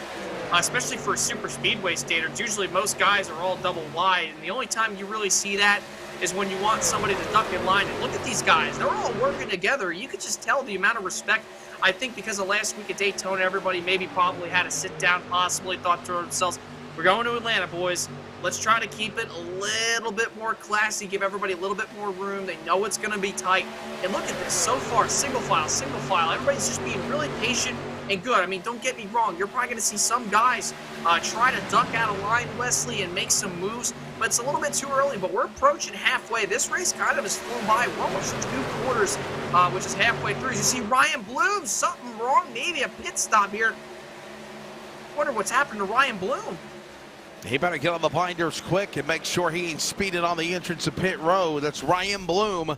especially for super speedway standards. Usually most guys are all double wide, and the only time you really see that is when you want somebody to duck in line. And look at these guys. They're all working together. You could just tell the amount of respect. I think because of last week at Daytona, everybody maybe probably had to sit down, possibly thought to themselves, we're going to Atlanta, boys. Let's try to keep it a little bit more classy, give everybody a little bit more room. They know it's going to be tight. And look at this. So far, single file, single file. Everybody's just being really patient and good. I mean, don't get me wrong. You're probably going to see some guys try to duck out of line, Wesley, and make some moves. But it's a little bit too early. But we're approaching halfway. This race kind of has flown by. We're almost 2 quarters, which is halfway through. You see Ryan Bloom, something wrong. Maybe a pit stop here. Wonder what's happened to Ryan Bloom. He better get on the binders quick and make sure he ain't speeding on the entrance of pit road. That's Ryan Bloom.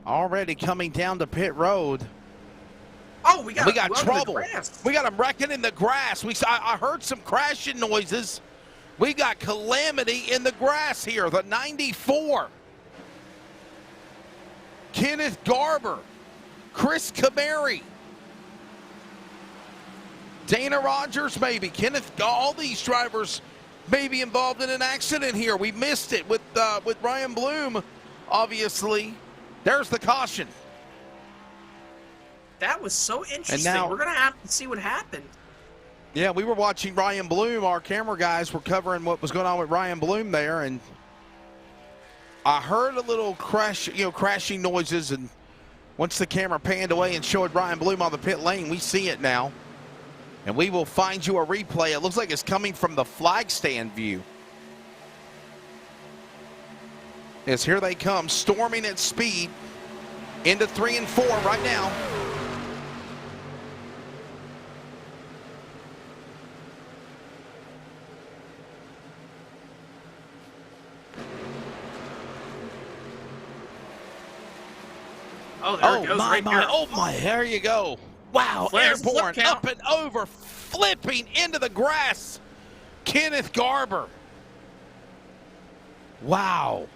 Already coming down to pit road. Oh, we got trouble. We got him wrecking in the grass. I heard some crashing noises. We got calamity in the grass here. The 94. Kenneth Garber. Chris Camary. Dana Rogers, maybe. Kenneth, all these drivers may be involved in an accident here. We missed it with Ryan Bloom, obviously. There's the caution. That was so interesting. now- We're going to have to see what happened. Yeah, we were watching Ryan Bloom. Our camera guys were covering what was going on with Ryan Bloom there, and I heard a little crashing noises, and once the camera panned away and showed Ryan Bloom on the pit lane, we see it now. And we will find you a replay. It looks like it's coming from the flag stand view. As here they come, storming at speed into 3 and 4 right now. Oh, there it goes right there. Oh my, there you go. Wow, Flares, airborne, look out. up and over, flipping into the grass. Kenneth Garber. Wow.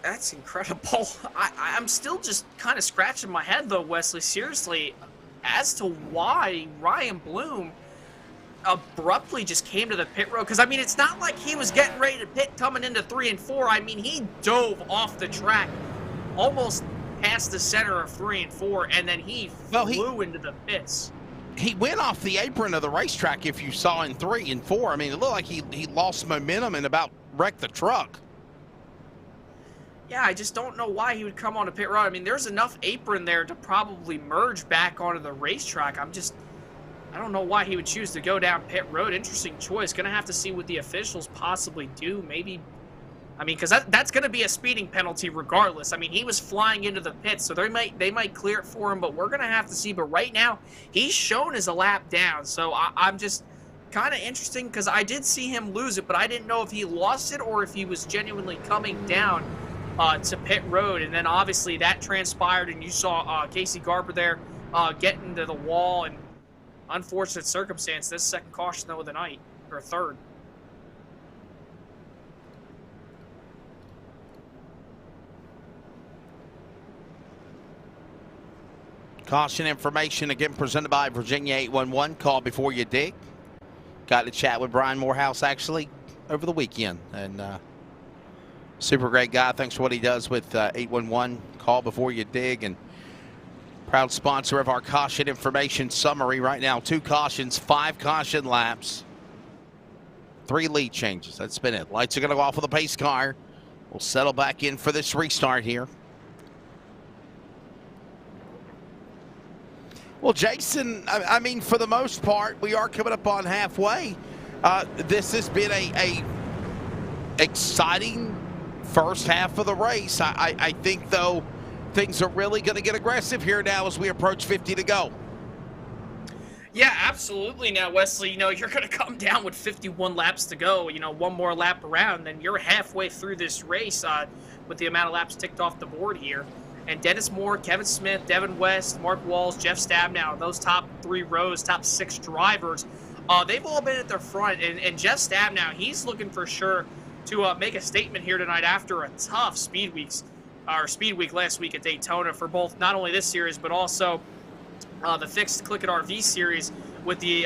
That's incredible. I'm still just kind of scratching my head, though, Wesley, seriously, as to why Ryan Bloom abruptly just came to the pit road. Because, I mean, it's not like he was getting ready to pit coming into 3 and 4. I mean, he dove off the track almost past the center of 3 and 4, and then he flew into the pits. He went off the apron of the racetrack, if you saw in 3 and 4. I mean, it looked like he lost momentum and about wrecked the truck. Yeah, I just don't know why he would come on a pit road. I mean, there's enough apron there to probably merge back onto the racetrack. I don't know why he would choose to go down pit road. Interesting choice. Gonna have to see what the officials possibly do. Maybe, I mean, because that's gonna be a speeding penalty regardless. I mean, he was flying into the pits, so they might clear it for him, but we're gonna have to see. But right now, he's shown as a lap down, so I'm just kind of interesting because I did see him lose it, but I didn't know if he lost it or if he was genuinely coming down to pit road. And then obviously that transpired, and you saw Casey Garber there get into the wall, and unfortunate circumstance. This second caution though of the night, or third. Caution information again presented by Virginia 811. Call before you dig. Got to chat with Brian Morehouse actually over the weekend, and super great guy. Thanks for what he does with 811. Call before you dig, and proud sponsor of our caution information summary right now. 2 cautions, 5 caution laps, 3 lead changes. That's been it. Lights are going to go off with the pace car. We'll settle back in for this restart here. Well, Jason, I mean, for the most part, we are coming up on halfway. This has been a exciting first half of the race. I think, though, things are really going to get aggressive here now as we approach 50 to go. Yeah, absolutely. Now, Wesley, you're going to come down with 51 laps to go. One more lap around, then you're halfway through this race with the amount of laps ticked off the board here. And Dennis Moore, Kevin Smith, Devin West, Mark Walls, Jeff Stabnow, those top 3 rows, top 6 drivers, they've all been at the front. And Jeff Stabnow, he's looking for sure to make a statement here tonight after a tough speed week last week at Daytona for both not only this series but also the fixed CLICKIT RV series with the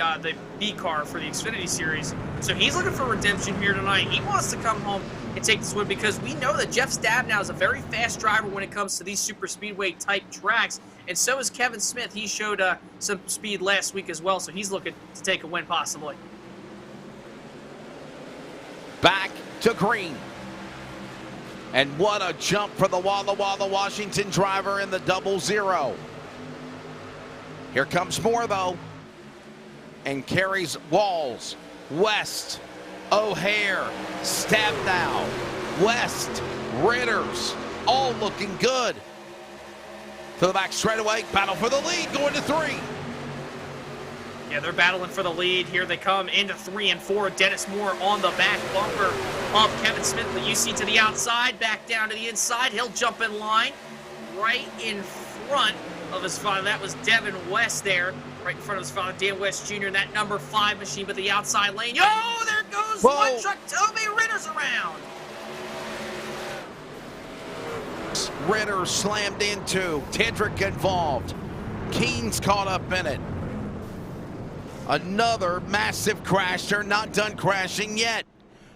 B car for the Xfinity series. So he's looking for redemption here tonight. He wants to come home and take this win because we know that Jeff Stabnow is a very fast driver when it comes to these super speedway type tracks, and so is Kevin Smith. He showed some speed last week as well, so he's looking to take a win possibly. Back to green. And what a jump for the Walla Walla Washington driver in the 00. Here comes Moore, though, and carries Walls, West, O'Hare, Stabnow, West, Ritters, all looking good. To the back straightaway, battle for the lead, going to 3. Yeah, they're battling for the lead. Here they come into 3 and 4. Dennis Moore on the back bumper of Kevin Smith. The UC to the outside, back down to the inside. He'll jump in line right in front of his father. That was Devin West there, right in front of his father, Dan West Jr. in that number 5 machine, but the outside lane. Oh, there goes one truck. Toby Ritter's around. Ritter slammed into. Tedrick involved. Keen's caught up in it. Another massive crash. They're not done crashing yet.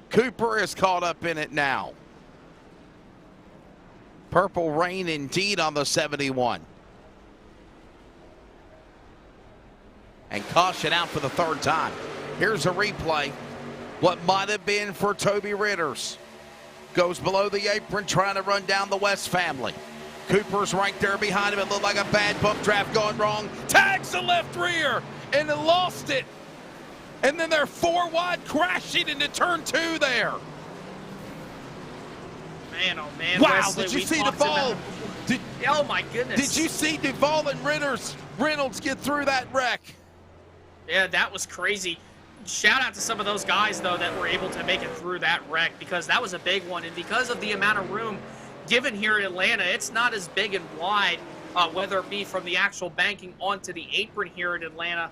Cooper is caught up in it now. Purple rain indeed on the 71. and caution out for the third time. Here's a replay. What might have been for Toby Ritters. Goes below the apron, trying to run down the West family. Cooper's right there behind him. It looked like a bad bump draft going wrong. Tags the left rear and then lost it. And then they're 4 wide, crashing into turn 2 there. Man, oh man. Wow, Wesley, did you we see talked Duvall? about- Oh my goodness. Did you see Duvall and Reynolds get through that wreck? Yeah, that was crazy. Shout out to some of those guys, though, that were able to make it through that wreck, because that was a big one. And because of the amount of room given here in Atlanta, it's not as big and wide, whether it be from the actual banking onto the apron here in Atlanta,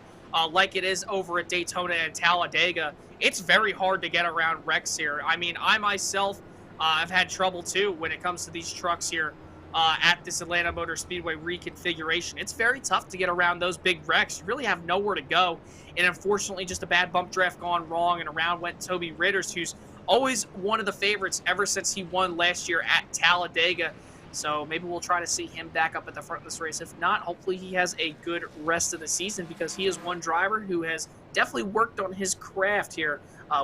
like it is over at Daytona and Talladega. It's very hard to get around wrecks here. I mean, I myself, I've had trouble, too, when it comes to these trucks here at this Atlanta Motor Speedway reconfiguration. It's very tough to get around those big wrecks. You really have nowhere to go. And unfortunately, just a bad bump draft gone wrong, and around went Toby Ritters, who's always one of the favorites ever since he won last year at Talladega. So maybe we'll try to see him back up at the front of this race. If not, hopefully he has a good rest of the season, because he is one driver who has definitely worked on his craft here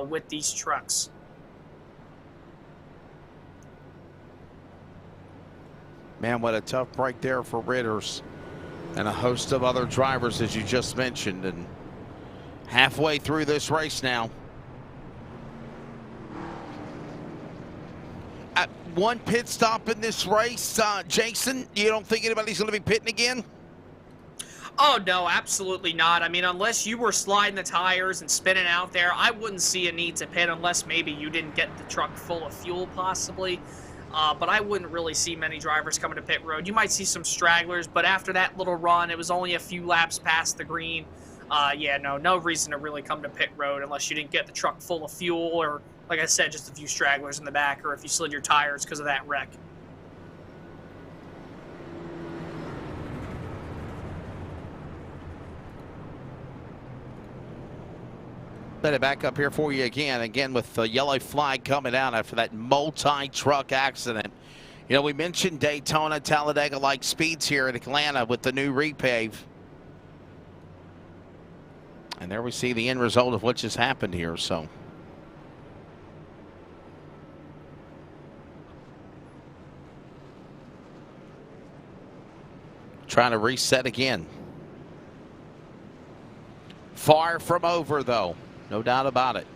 with these trucks. Man, what a tough break there for Ritters and a host of other drivers, as you just mentioned. And halfway through this race now. At one pit stop in this race, Jason, you don't think anybody's going to be pitting again? Oh, no, absolutely not. I mean, unless you were sliding the tires and spinning out there, I wouldn't see a need to pit unless maybe you didn't get the truck full of fuel, possibly. But I wouldn't really see many drivers coming to pit road. You might see some stragglers, but after that little run, it was only a few laps past the green. Yeah, no reason to really come to pit road unless you didn't get the truck full of fuel, or, like I said, just a few stragglers in the back, or if you slid your tires because of that wreck. Let it back up here for you again with the yellow flag coming out after that multi-truck accident. You know, we mentioned Daytona, Talladega-like speeds here in Atlanta with the new repave. And there we see the end result of what just happened here, so. Trying to reset again. Far from over, though. No doubt about it.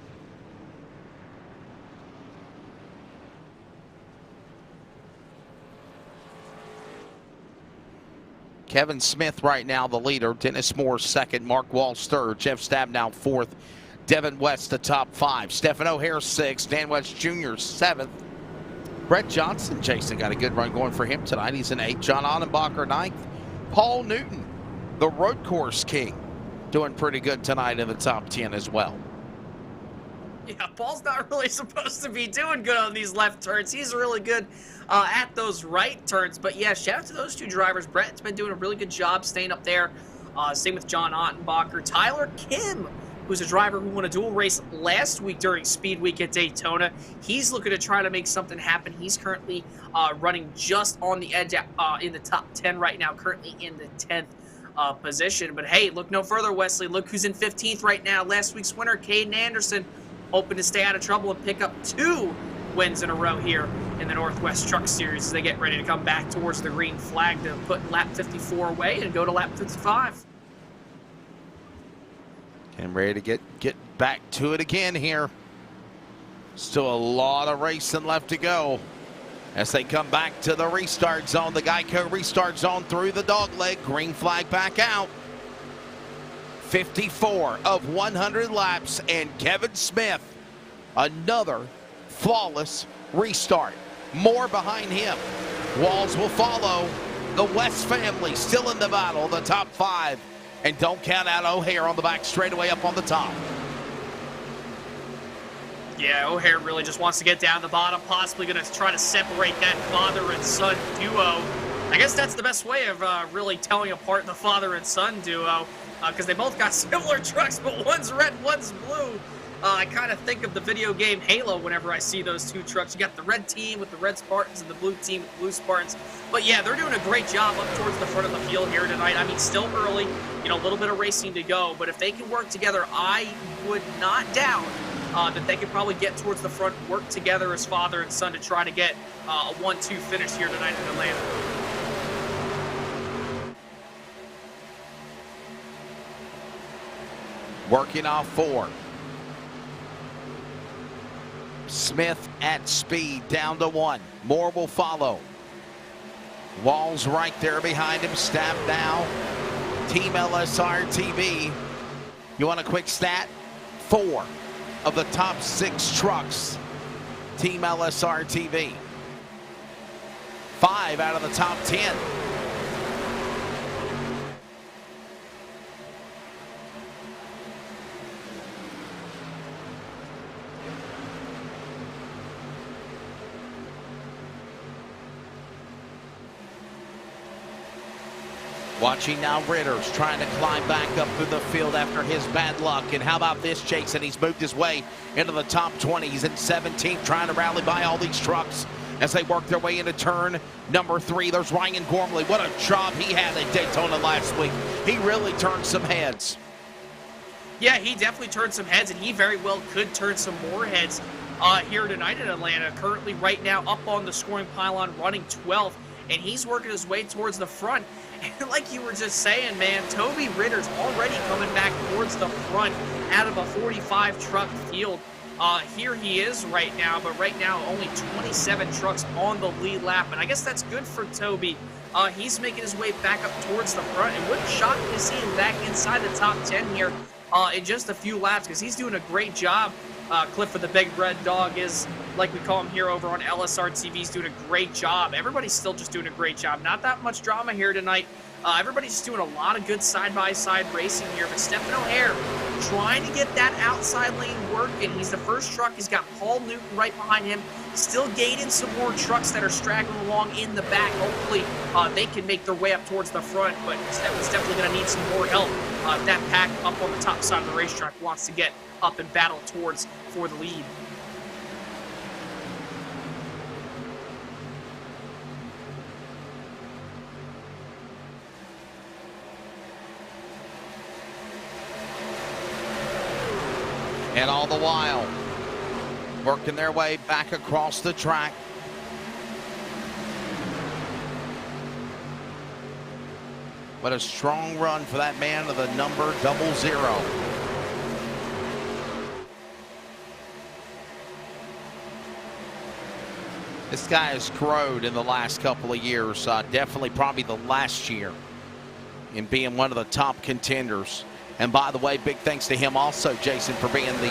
Kevin Smith right now the leader. Dennis Moore second. Mark Walsh third. Jeff Stabnow fourth. Devin West the top 5. Stephen O'Hare sixth. Dan West Jr. seventh. Brett Johnson, Jason, got a good run going for him tonight. He's in 8th. John Ottenbacher 9th. Paul Newton, the road course king, doing pretty good tonight in the top 10 as well. Yeah, Paul's not really supposed to be doing good on these left turns. He's really good at those right turns. But yeah, shout out to those two drivers. Brett's been doing a really good job staying up there. Same with John Ottenbacher. Tyler Kim, who's a driver who won a dual race last week during Speed Week at Daytona. He's looking to try to make something happen. He's currently running just on the edge in the top 10 right now, currently in the 10th position. But hey, look no further, Wesley. Look who's in 15th right now. Last week's winner, Caden Anderson, hoping to stay out of trouble and pick up 2 wins in a row here in the Northwest Truck Series as they get ready to come back towards the green flag to put lap 54 away and go to lap 55. And ready to get back to it again here. Still a lot of racing left to go as they come back to the restart zone. The Geico restart zone through the dogleg. Green flag back out. 54 of 100 laps, and Kevin Smith, another flawless restart. More behind him. Walls will follow. The West family still in the battle, the top 5. And don't count out O'Hare on the back straightaway up on the top. Yeah, O'Hare really just wants to get down the bottom, possibly going to try to separate that father and son duo. I guess that's the best way of really telling apart the father and son duo, because they both got similar trucks, but one's red, one's blue. I kind of think of the video game Halo whenever I see those two trucks. You got the red team with the red Spartans and the blue team with the blue Spartans. But yeah, they're doing a great job up towards the front of the field here tonight. I mean, still early, you know, a little bit of racing to go. But if they can work together, I would not doubt that they could probably get towards the front, work together as father and son to try to get a 1-2 finish here tonight in Atlanta. Working off 4. Smith at speed, down to 1. Moore will follow. Wall's right there behind him. Stab now. Team LSRTV. You want a quick stat? 4 of the top 6 trucks. Team LSRTV. 5 out of the top 10. Watching now Ritter's trying to climb back up through the field after his bad luck. And how about this, Jason? He's moved his way into the top 20. He's in 17th, trying to rally by all these trucks as they work their way into turn number 3. There's Ryan Gormley. What a job he had at Daytona last week. He really turned some heads. Yeah, he definitely turned some heads, and he very well could turn some more heads here tonight in Atlanta. Currently, right now, up on the scoring pylon, running 12th, and he's working his way towards the front. And like you were just saying, man, Toby Ritter's already coming back towards the front out of a 45 truck field. Here he is right now, but right now only 27 trucks on the lead lap. And I guess that's good for Toby. He's making his way back up towards the front. And wouldn't shock me to see him back inside the top 10 here in just a few laps, because he's doing a great job. Clifford the Big Red Dog is, like we call him here over on LSRTV, he's doing a great job. Everybody's still just doing a great job. Not that much drama here tonight. Everybody's just doing a lot of good side-by-side racing here. But Stephen O'Hare trying to get that outside lane working. He's the first truck. He's got Paul Newton right behind him. Still gaining some more trucks that are straggling along in the back. Hopefully, they can make their way up towards the front. But Stephen's definitely going to need some more help. That pack up on the top side of the racetrack wants to get up and battle towards for the lead. And all the while, working their way back across the track. But a strong run for that man of the number 00. This guy has grown in the last couple of years, definitely probably the last year in being one of the top contenders. And by the way, big thanks to him also, Jason, for being the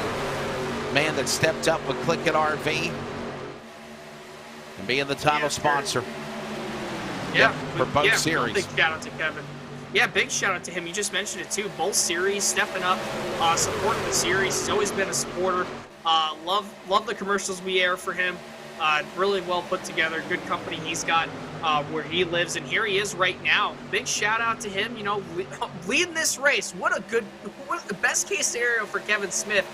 man that stepped up with CLICKIT RV and being the title sponsor. Yeah, for both series. Big shout out to Kevin. Yeah, big shout out to him. You just mentioned it too. Both series, stepping up, supporting the series. He's always been a supporter. Love the commercials we air for him. Really well put together. Good company he's got where he lives, and here he is right now. Big shout out to him. You know, leading this race. What the best case scenario for Kevin Smith.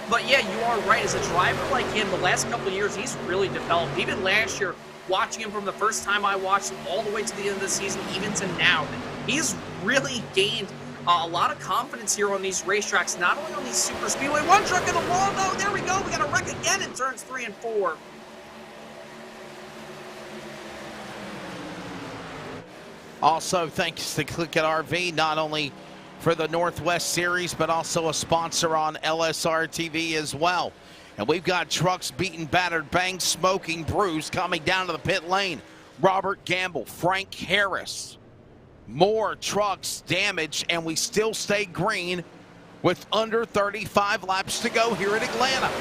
But yeah, you are right. As a driver like him, the last couple of years, he's really developed. Even last year, watching him from the first time I watched him all the way to the end of the season, even to now, he's really gained a lot of confidence here on these racetracks, not only on these super speedway. One truck in the wall, no, there we go. We got a wreck again in turns 3 and 4. Also, thanks to CLICKIT RV, not only for the Northwest Series, but also a sponsor on LSRTV as well. And we've got trucks beaten, battered, banged, smoking, bruised coming down to the pit lane. Robert Gamble, Frank Harris. More trucks damaged, and we still stay green with under 35 laps to go here in Atlanta.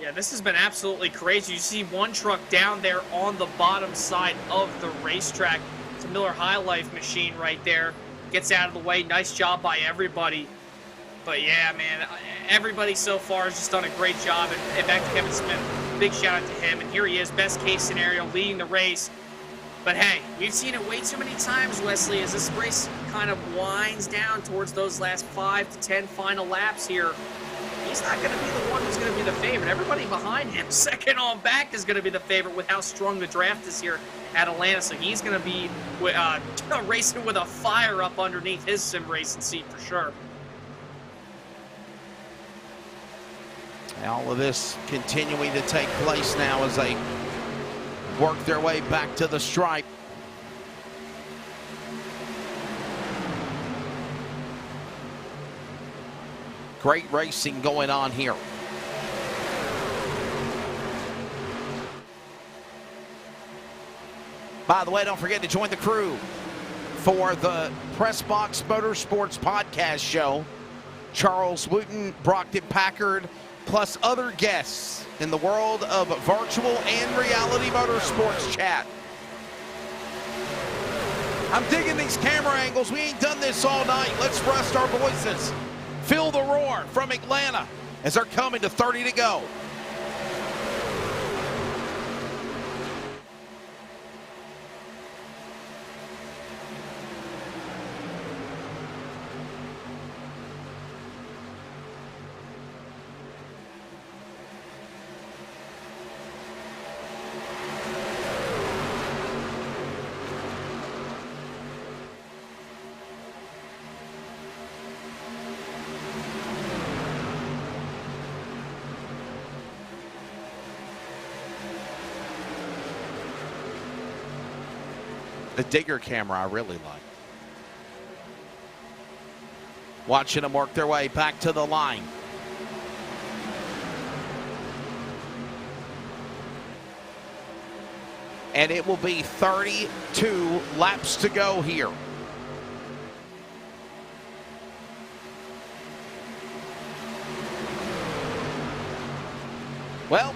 Yeah, this has been absolutely crazy. You see one truck down there on the bottom side of the racetrack. It's a Miller High Life machine right there. Gets out of the way. Nice job by everybody. But yeah, man, everybody so far has just done a great job. And back to Kevin Smith, big shout out to him. And here he is, best case scenario, leading the race. But hey, we've seen it way too many times, Wesley, as this race kind of winds down towards those last 5 to 10 final laps here. He's not going to be the one who's going to be the favorite. Everybody behind him, second on back, is going to be the favorite with how strong the draft is here at Atlanta. So he's going to be racing with a fire up underneath his sim racing seat for sure. All of this continuing to take place now as they work their way back to the stripe. Great racing going on here. By the way, don't forget to join the crew for the Press Box Motorsports podcast show. Charles Wooten, Brockton Packard, plus other guests in the world of virtual and reality motorsports chat. I'm digging these camera angles. We ain't done this all night. Let's rest our voices. Feel the roar from Atlanta as they're coming to 30 to go. The digger camera I really like. Watching them work their way back to the line. And it will be 32 laps to go here. Well,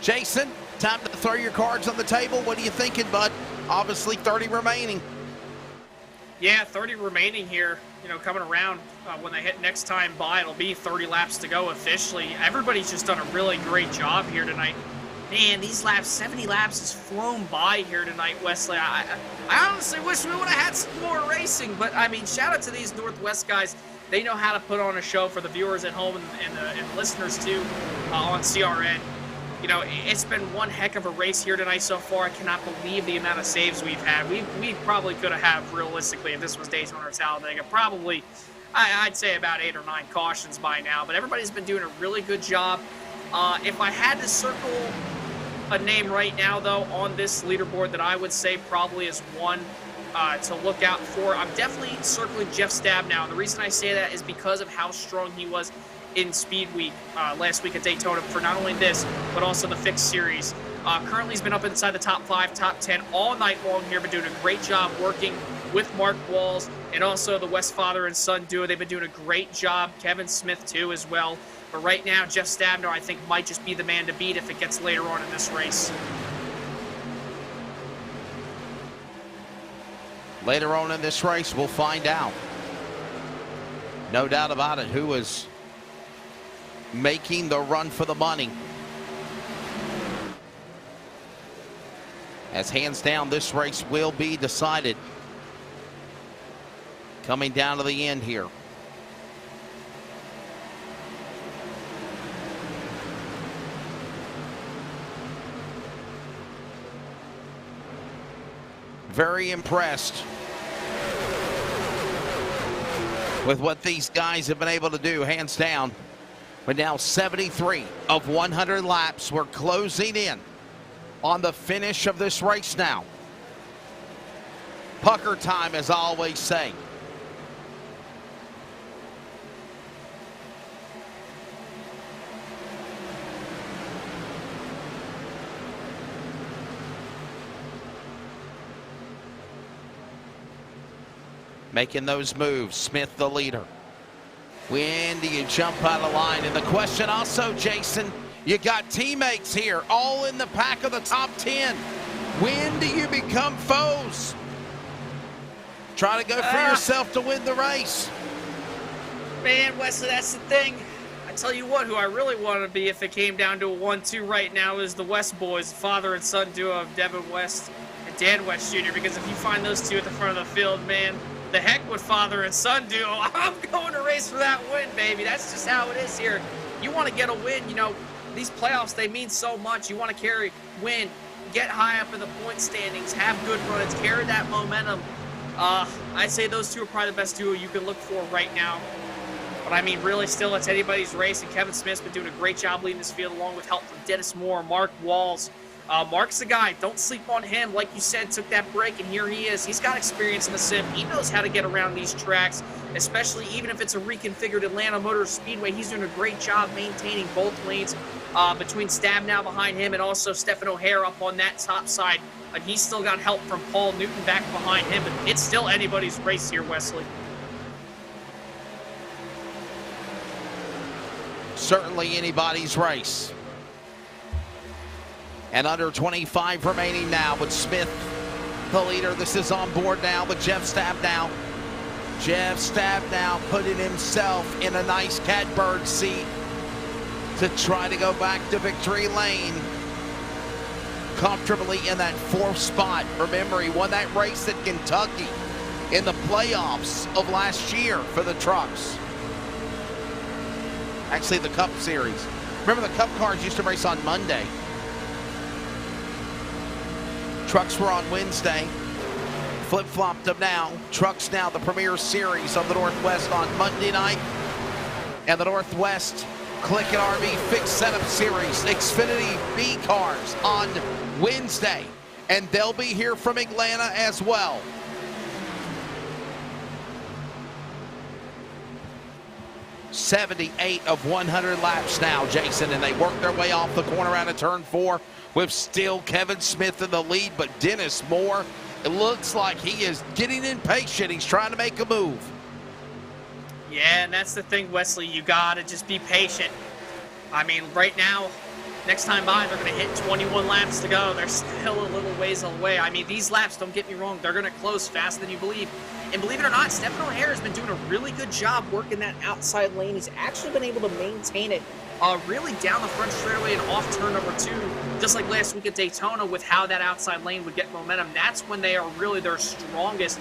Jason, time to throw your cards on the table. What are you thinking, bud? Obviously 30 remaining. Yeah, 30 remaining here. You know, coming around when they hit next time by, it'll be 30 laps to go officially. Everybody's just done a really great job here tonight. Man, these laps, 70 laps has flown by here tonight, Wesley. I honestly wish we would have had some more racing, but I mean, shout out to these Northwest guys. They know how to put on a show for the viewers at home and the listeners too on CRN. You know, it's been one heck of a race here tonight so far. I cannot believe the amount of saves we've had. We probably could have realistically, if this was Daytona or Talladega, probably, I'd say about 8 or 9 cautions by now. But everybody's been doing a really good job. If I had to circle a name right now, though, on this leaderboard that I would say probably is one to look out for, I'm definitely circling Jeff Stab now. And the reason I say that is because of how strong he was in Speed Week last week at Daytona for not only this, but also the Fixed Series. Currently, he's been up inside the top 5, top 10 all night long here, been doing a great job working with Mark Walls and also the West father and son duo. They've been doing a great job. Kevin Smith, too, as well. But right now, Jeff Stabner, I think, might just be the man to beat if it gets later on in this race. Later on in this race, we'll find out. No doubt about it, who is making the run for the money. As hands down, this race will be decided. Coming down to the end here. Very impressed with what these guys have been able to do, hands down. But now 73 of 100 laps. We're closing in on the finish of this race now. Pucker time, as I always say. Making those moves, Smith the leader. When do you jump out of line? And the question also, Jason, you got teammates here, all in the pack of the top 10. When do you become foes? Try to go for yourself to win the race. Man, Wesley, that's the thing. I tell you what, who I really want to be if it came down to a 1-2 right now is the West boys, father and son duo of Devin West and Dan West Jr., because if you find those two at the front of the field, man, the heck with father and son duo. I'm going to race for that win, baby. That's just how it is here. You want to get a win. You know, these playoffs, they mean so much. You want to win, get high up in the point standings, have good runs, carry that momentum. I'd say those two are probably the best duo you can look for right now. But I mean, really, still, it's anybody's race, and Kevin Smith's been doing a great job leading this field, along with help from Dennis Moore, Mark Walls. Mark's the guy. Don't sleep on him. Like you said, took that break, and here he is. He's got experience in the sim. He knows how to get around these tracks, especially even if it's a reconfigured Atlanta Motor Speedway. He's doing a great job maintaining both lanes between Stab now behind him and also Stephen O'Hare up on that top side. And he's still got help from Paul Newton back behind him, but it's still anybody's race here, Wesley. Certainly anybody's race. And under 25 remaining now with Smith, the leader. This is on board now with Jeff Stab now. Jeff Stab now putting himself in a nice catbird seat to try to go back to victory lane comfortably in that 4th spot. Remember, he won that race at Kentucky in the playoffs of last year for the trucks. Actually, the Cup Series. Remember, the Cup cars used to race on Monday. Trucks were on Wednesday. Flip-flopped them now. Trucks now the Premier Series of the Northwest on Monday night. And the Northwest CLICKIT RV Fixed Setup Series Xfinity B cars on Wednesday. And they'll be here from Atlanta as well. "78 of 100 laps now, Jason, and they work their way off the corner out of turn 4 with still Kevin Smith in the lead, but Dennis Moore, it looks like he is getting impatient. He's trying to make a move. Yeah, and that's the thing, Wesley. You got to just be patient. I mean, right now, next time by, they're going to hit 21 laps to go. They're still a little ways away. I mean, these laps, don't get me wrong, they're going to close faster than you believe. And believe it or not, Stephen O'Hare has been doing a really good job working that outside lane. He's actually been able to maintain it really down the front straightaway and off turn number 2, just like last week at Daytona with how that outside lane would get momentum. That's when they are really their strongest.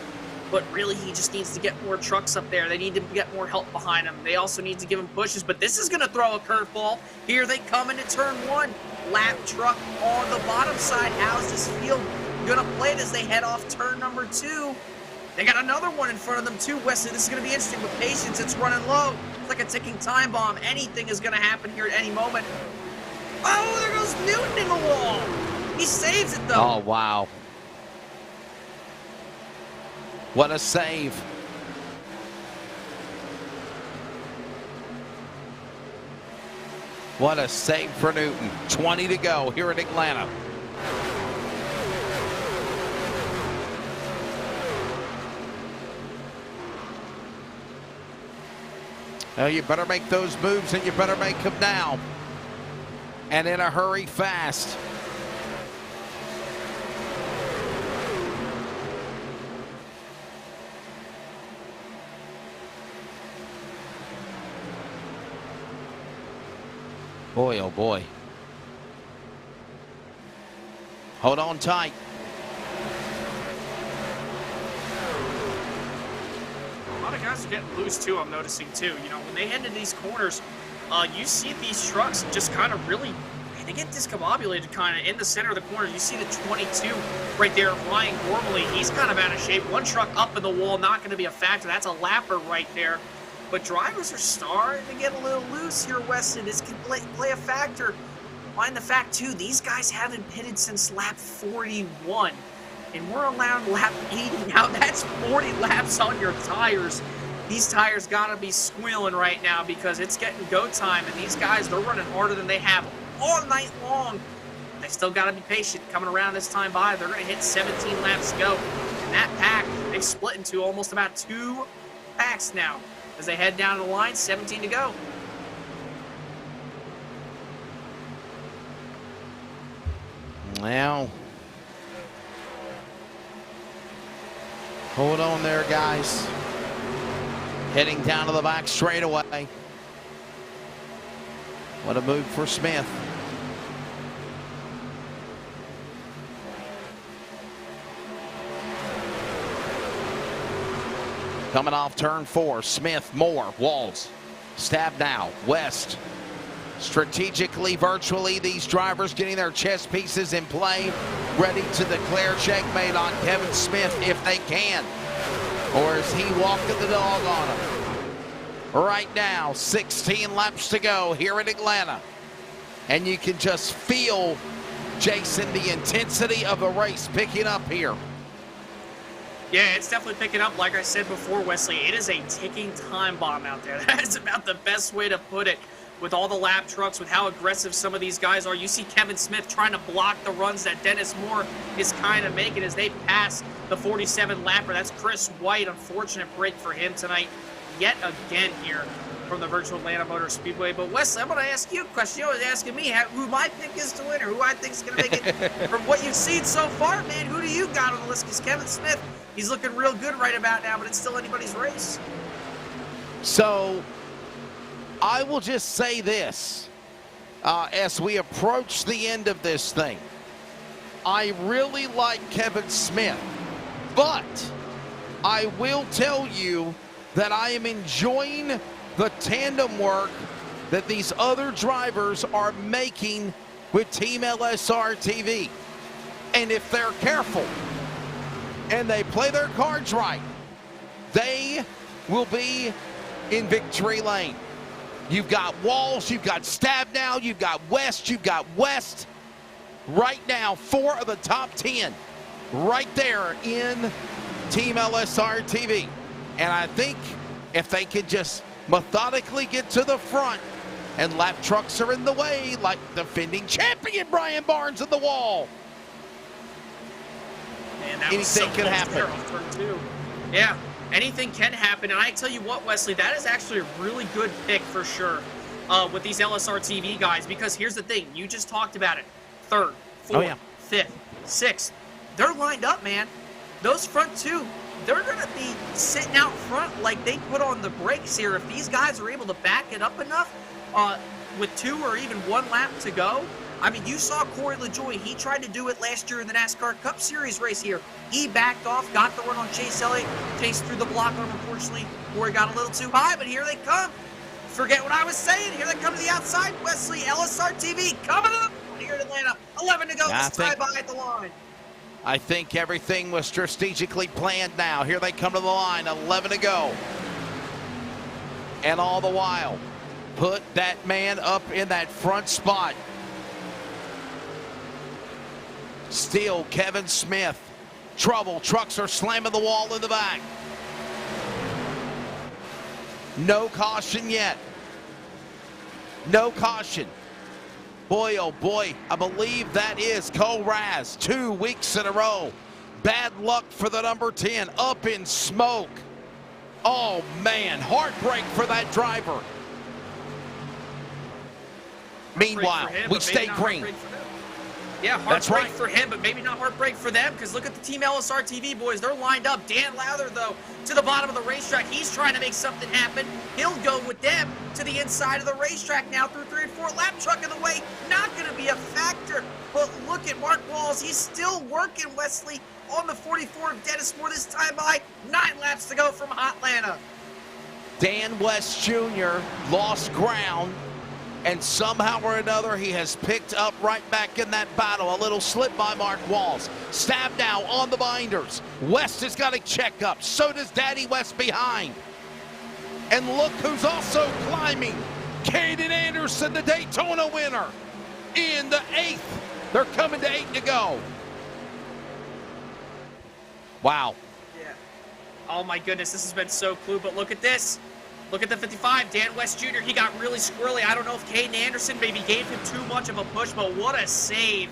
But really, he just needs to get more trucks up there. They need to get more help behind him. They also need to give him pushes. But this is going to throw a curveball. Here they come into turn 1. Lap truck on the bottom side. How's this field going to play it as they head off turn number 2? They got another one in front of them too, Wesley. This is going to be interesting with patience. It's running low. It's like a ticking time bomb. Anything is going to happen here at any moment. Oh, there goes Newton in the wall. He saves it, though. Oh, wow. What a save. What a save for Newton. 20 to go here in Atlanta. Well, you better make those moves, and you better make them now. And in a hurry, fast. Boy, oh boy. Hold on tight. A lot of guys are getting loose too, I'm noticing too. You know, when they head into these corners, you see these trucks just kind of really, they get discombobulated kind of in the center of the corner. You see the 22 right there, Ryan Gormley. He's kind of out of shape. One truck up in the wall, not going to be a factor. That's a lapper right there. But drivers are starting to get a little loose here, Weston. This can play a factor. Mind the fact, too, these guys haven't pitted since lap 41. And we're allowed lap 80 now. That's 40 laps on your tires. These tires got to be squealing right now because it's getting go time. And these guys, they're running harder than they have all night long. They still got to be patient. Coming around this time by, they're going to hit 17 laps to go. And that pack, they split into almost about 2 packs now. As they head down the line, 17 to go. Well, hold on there, guys. Heading down to the back straightaway. What a move for Smith. Coming off turn 4, Smith, Moore, Walls, Stabnow, West. Strategically, virtually, these drivers getting their chess pieces in play, ready to declare checkmate on Kevin Smith if they can. Or is he walking the dog on him? Right now, 16 laps to go here in Atlanta. And you can just feel, Jason, the intensity of the race picking up here. Yeah, it's definitely picking up. Like I said before, Wesley, it is a ticking time bomb out there. That is about the best way to put it. With all the lap trucks, with how aggressive some of these guys are. You see Kevin Smith trying to block the runs that Dennis Moore is kind of making as they pass the 47 lapper. That's Chris White. Unfortunate break for him tonight yet again here from the virtual Atlanta Motor Speedway. But Wesley, I'm going to ask you a question. You're always asking me who my pick is to win or who I think is going to make it. From what you've seen so far, man, who do you got on the list? Because Kevin Smith, he's looking real good right about now, but it's still anybody's race. So I will just say this, as we approach the end of this thing, I really like Kevin Smith, but I will tell you that I am enjoying the tandem work that these other drivers are making with Team LSRTV. And if they're careful and they play their cards right, they will be in victory lane. You've got Walls, you've got Stabnow, you've got West, you've got West. Right now, 4 of the top 10 right there in Team LSRTV. And I think if they can just methodically get to the front and lap trucks are in the way, like defending champion Brian Barnes in the wall, Man, that anything was so can close happen. there on turn 2. Yeah. Anything can happen, and I tell you what, Wesley, that is actually a really good pick for sure with these LSRTV guys, because here's the thing. You just talked about it. 3rd, 4th, 5th, 6th. They're lined up, man. Those front 2, they're going to be sitting out front like they put on the brakes here. If these guys are able to back it up enough with 2 or even 1 lap to go, I mean, you saw Corey LaJoie. He tried to do it last year in the NASCAR Cup Series race here. He backed off, got the run on Chase Elliott, chased through the block on him, unfortunately. Corey got a little too high, but here they come. Forget what I was saying. Here they come to the outside. Wesley, LSRTV coming up here in Atlanta. 11 to go. This tie by at the line. I think everything was strategically planned now. Here they come to the line, 11 to go. And all the while, put that man up in that front spot. Still, Kevin Smith. Trouble. Trucks are slamming the wall in the back. No caution yet. No caution. Boy, oh boy, I believe that is Cole Raz. 2 weeks in a row. Bad luck for the number 10. Up in smoke. Oh, man. Heartbreak for that driver. Meanwhile, we stay green. Yeah, That's heartbreak right. for him, but maybe not heartbreak for them, because look at the Team LSRTV boys. They're lined up. Dan Lowther, though, to the bottom of the racetrack. He's trying to make something happen. He'll go with them to the inside of the racetrack now through 3 and 4. Lap truck in the way. Not going to be a factor. But look at Mark Walls. He's still working, Wesley, on the 44 of Dennis Moore this time by. 9 laps to go from Atlanta. Dan West Jr. lost ground, and somehow or another he has picked up right back in that battle. A little slip by Mark Walls. Stabnow on the binders. West has got a check up. So does Daddy West behind. And look who's also climbing. Caden Anderson, the Daytona winner, in the 8th. They're coming to 8 to go. Wow. Yeah. Oh my goodness, this has been so cool, but look at this. Look at the 55, Dan West Jr. He got really squirrely. I don't know if Caden Anderson maybe gave him too much of a push, but what a save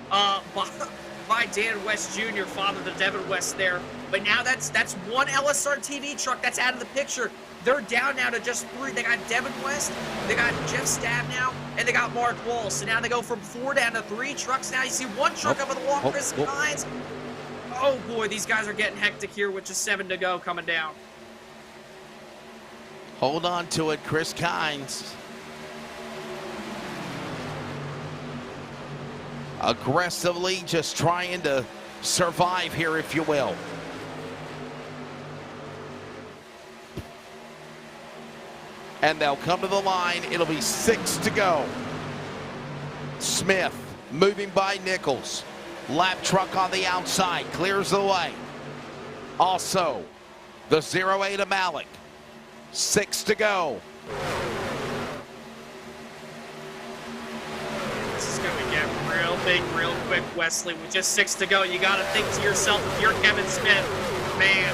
by Dan West Jr., father to Devin West there. But now that's 1 LSRTV truck that's out of the picture. They're down now to just 3. They got Devin West, they got Jeff Stabnow, and they got Mark Walls. So now they go from 4 down to 3 trucks now. You see 1 truck up on the wall, Chris Hines. Oh boy, these guys are getting hectic here with just 7 to go coming down. Hold on to it, Chris Kynes. Aggressively just trying to survive here, if you will. and they'll come to the line. It'll be 6 to go. Smith moving by Nichols. Lap truck on the outside, clears the way. Also, the 08 of Malik. 6 to go. This is going to get real big, real quick, Wesley. With just 6 to go, you got to think to yourself, if you're Kevin Smith, man,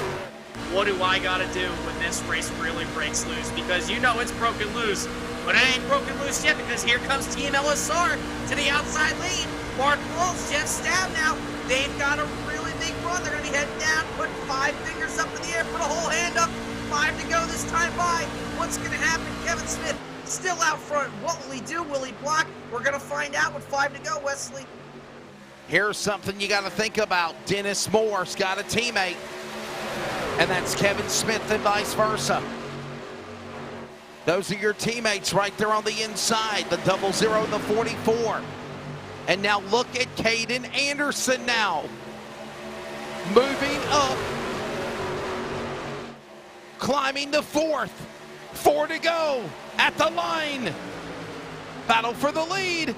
what do I got to do when this race really breaks loose? Because you know it's broken loose, but it ain't broken loose yet, because here comes Team LSR to the outside lead. Mark Wolf, Jeff Stab now. They've got a really big run. They're going to be heading down, put 5 fingers up in the air, put a whole hand up. 5 to go this time by. What's going to happen? Kevin Smith still out front. What will he do? Will he block? We're going to find out with 5 to go, Wesley. Here's something you got to think about. Dennis Moore's got a teammate, and that's Kevin Smith and vice versa. Those are your teammates right there on the inside, the 00 and the 44. And now look at Caden Anderson now. Moving up. Climbing to 4th. 4 to go at the line. Battle for the lead.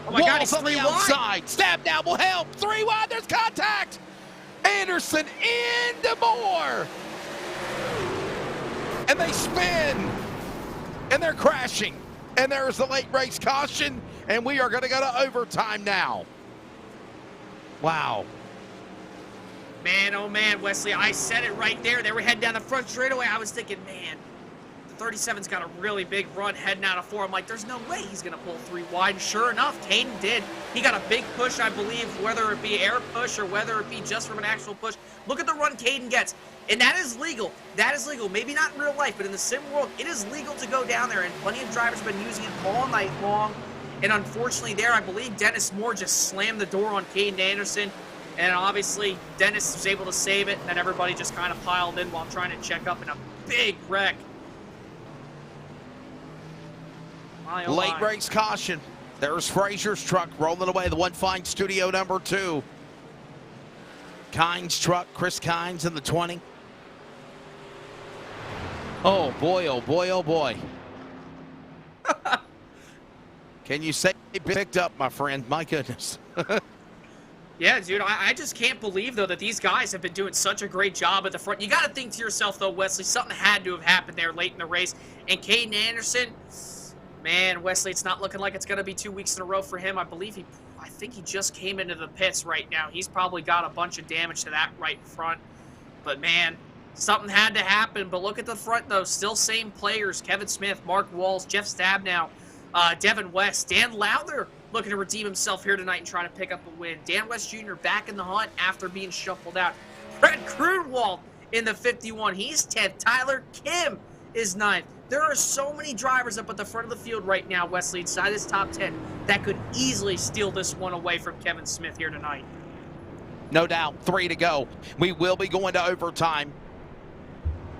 Oh my God, he's on the 3 outside. Stab down will help. 3 wide, there's contact. Anderson into Moore. And they spin. And they're crashing. And there's the late race caution. And we are going to go to overtime now. Wow. Man, oh man, Wesley, I said it right there. They were heading down the front straightaway. I was thinking, man, the 37's got a really big run heading out of 4. I'm like, there's no way he's going to pull 3 wide. Sure enough, Caden did. He got a big push, I believe, whether it be air push or whether it be just from an actual push. Look at the run Caden gets. And that is legal. That is legal. Maybe not in real life, but in the sim world, it is legal to go down there. And plenty of drivers have been using it all night long. And unfortunately there, I believe Dennis Moore just slammed the door on Caden Anderson. And obviously, Dennis was able to save it, and then everybody just kind of piled in while trying to check up in a big wreck. My, oh Late my. race caution. There's Frazier's truck rolling away, the One Fine Studio number 2. Kynes truck, Chris Kynes in the 20. Oh boy, oh boy, oh boy. Can you say he picked up, my friend? My goodness. Yeah, dude, I just can't believe, though, that these guys have been doing such a great job at the front. You got to think to yourself, though, Wesley, something had to have happened there late in the race. And Caden Anderson, man, Wesley, it's not looking like it's going to be 2 weeks in a row for him. I think he just came into the pits right now. He's probably got a bunch of damage to that right front. But, man, something had to happen. But look at the front, though. Still same players. Kevin Smith, Mark Walls, Jeff Stabnow, Devin West, Dan Lowther looking to redeem himself here tonight and trying to pick up a win. Dan West Jr. back in the hunt after being shuffled out. Brett Grunwald in the 51. He's 10th. Tyler Kim is 9th. There are so many drivers up at the front of the field right now, Wesley, inside this top 10, that could easily steal this one away from Kevin Smith here tonight. No doubt, 3 to go. We will be going to overtime.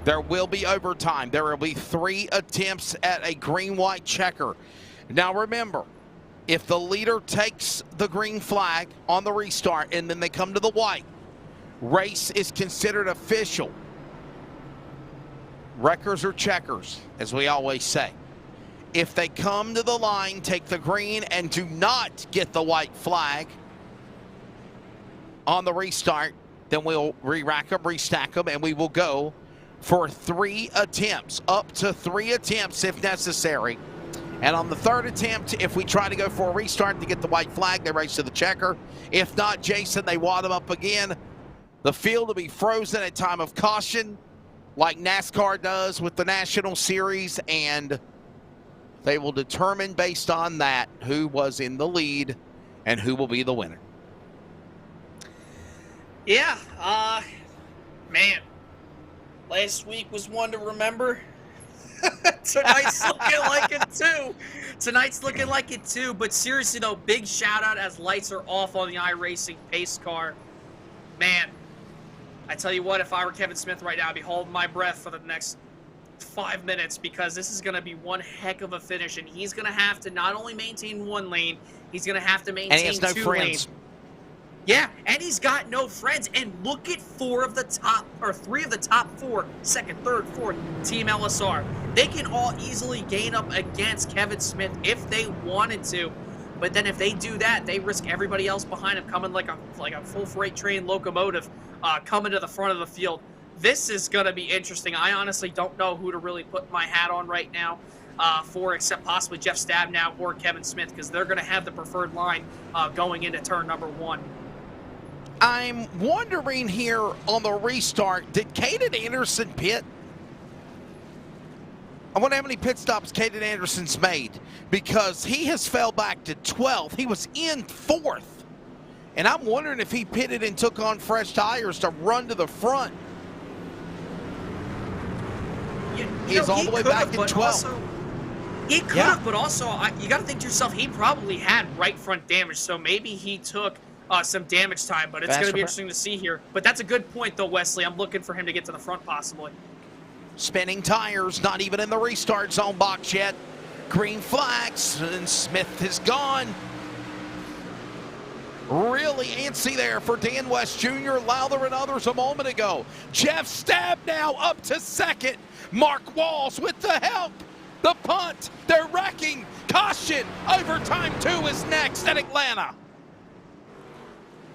There will be overtime. There will be 3 attempts at a green-white checker. Now remember, if the leader takes the green flag on the restart and then they come to the white, race is considered official. Wreckers or checkers, as we always say. If they come to the line, take the green, and do not get the white flag on the restart, then we'll re-rack them, restack them, and we will go for 3 attempts, up to 3 attempts if necessary. And on the 3rd attempt, if we try to go for a restart to get the white flag, they race to the checker. If not, Jason, they wad them up again. The field will be frozen at time of caution, like NASCAR does with the National Series, and they will determine based on that who was in the lead and who will be the winner. Yeah, man, last week was one to remember. Tonight's looking like it too. Tonight's looking like it too. But seriously though, big shout out as lights are off on the iRacing pace car. Man, I tell you what, if I were Kevin Smith right now, I'd be holding my breath for the next 5 minutes, because this is going to be one heck of a finish, and he's going to have to not only maintain 1 lane, he's going to have to maintain 2 lanes. And he has no friends. Yeah, and he's got no friends. And look at 3 of the top 4, second, third, fourth, Team LSR. They can all easily gain up against Kevin Smith if they wanted to. But then if they do that, they risk everybody else behind them coming like a full freight train locomotive coming to the front of the field. This is going to be interesting. I honestly don't know who to really put my hat on right now for, except possibly Jeff Stabnow or Kevin Smith, because they're going to have the preferred line going into turn number 1. I'm wondering here on the restart, did Caden Anderson pit? I wonder how many pit stops Caden Anderson's made, because he has fell back to 12th. He was in 4th. And I'm wondering if he pitted and took on fresh tires to run to the front. He's all the way back in 12th. He could have, but also, you got to think to yourself, he probably had right front damage, so maybe he took some damage time, but it's going to be interesting to see here. But that's a good point, though, Wesley. I'm looking for him to get to the front, possibly. Spinning tires, not even in the restart zone box yet. Green flags, and Smith is gone. Really antsy there for Dan West Jr., Lowther, and others a moment ago. Jeff Stabnow up to second. Mark Walls with the help. The punt, they're wrecking. Caution, overtime 2 is next at Atlanta.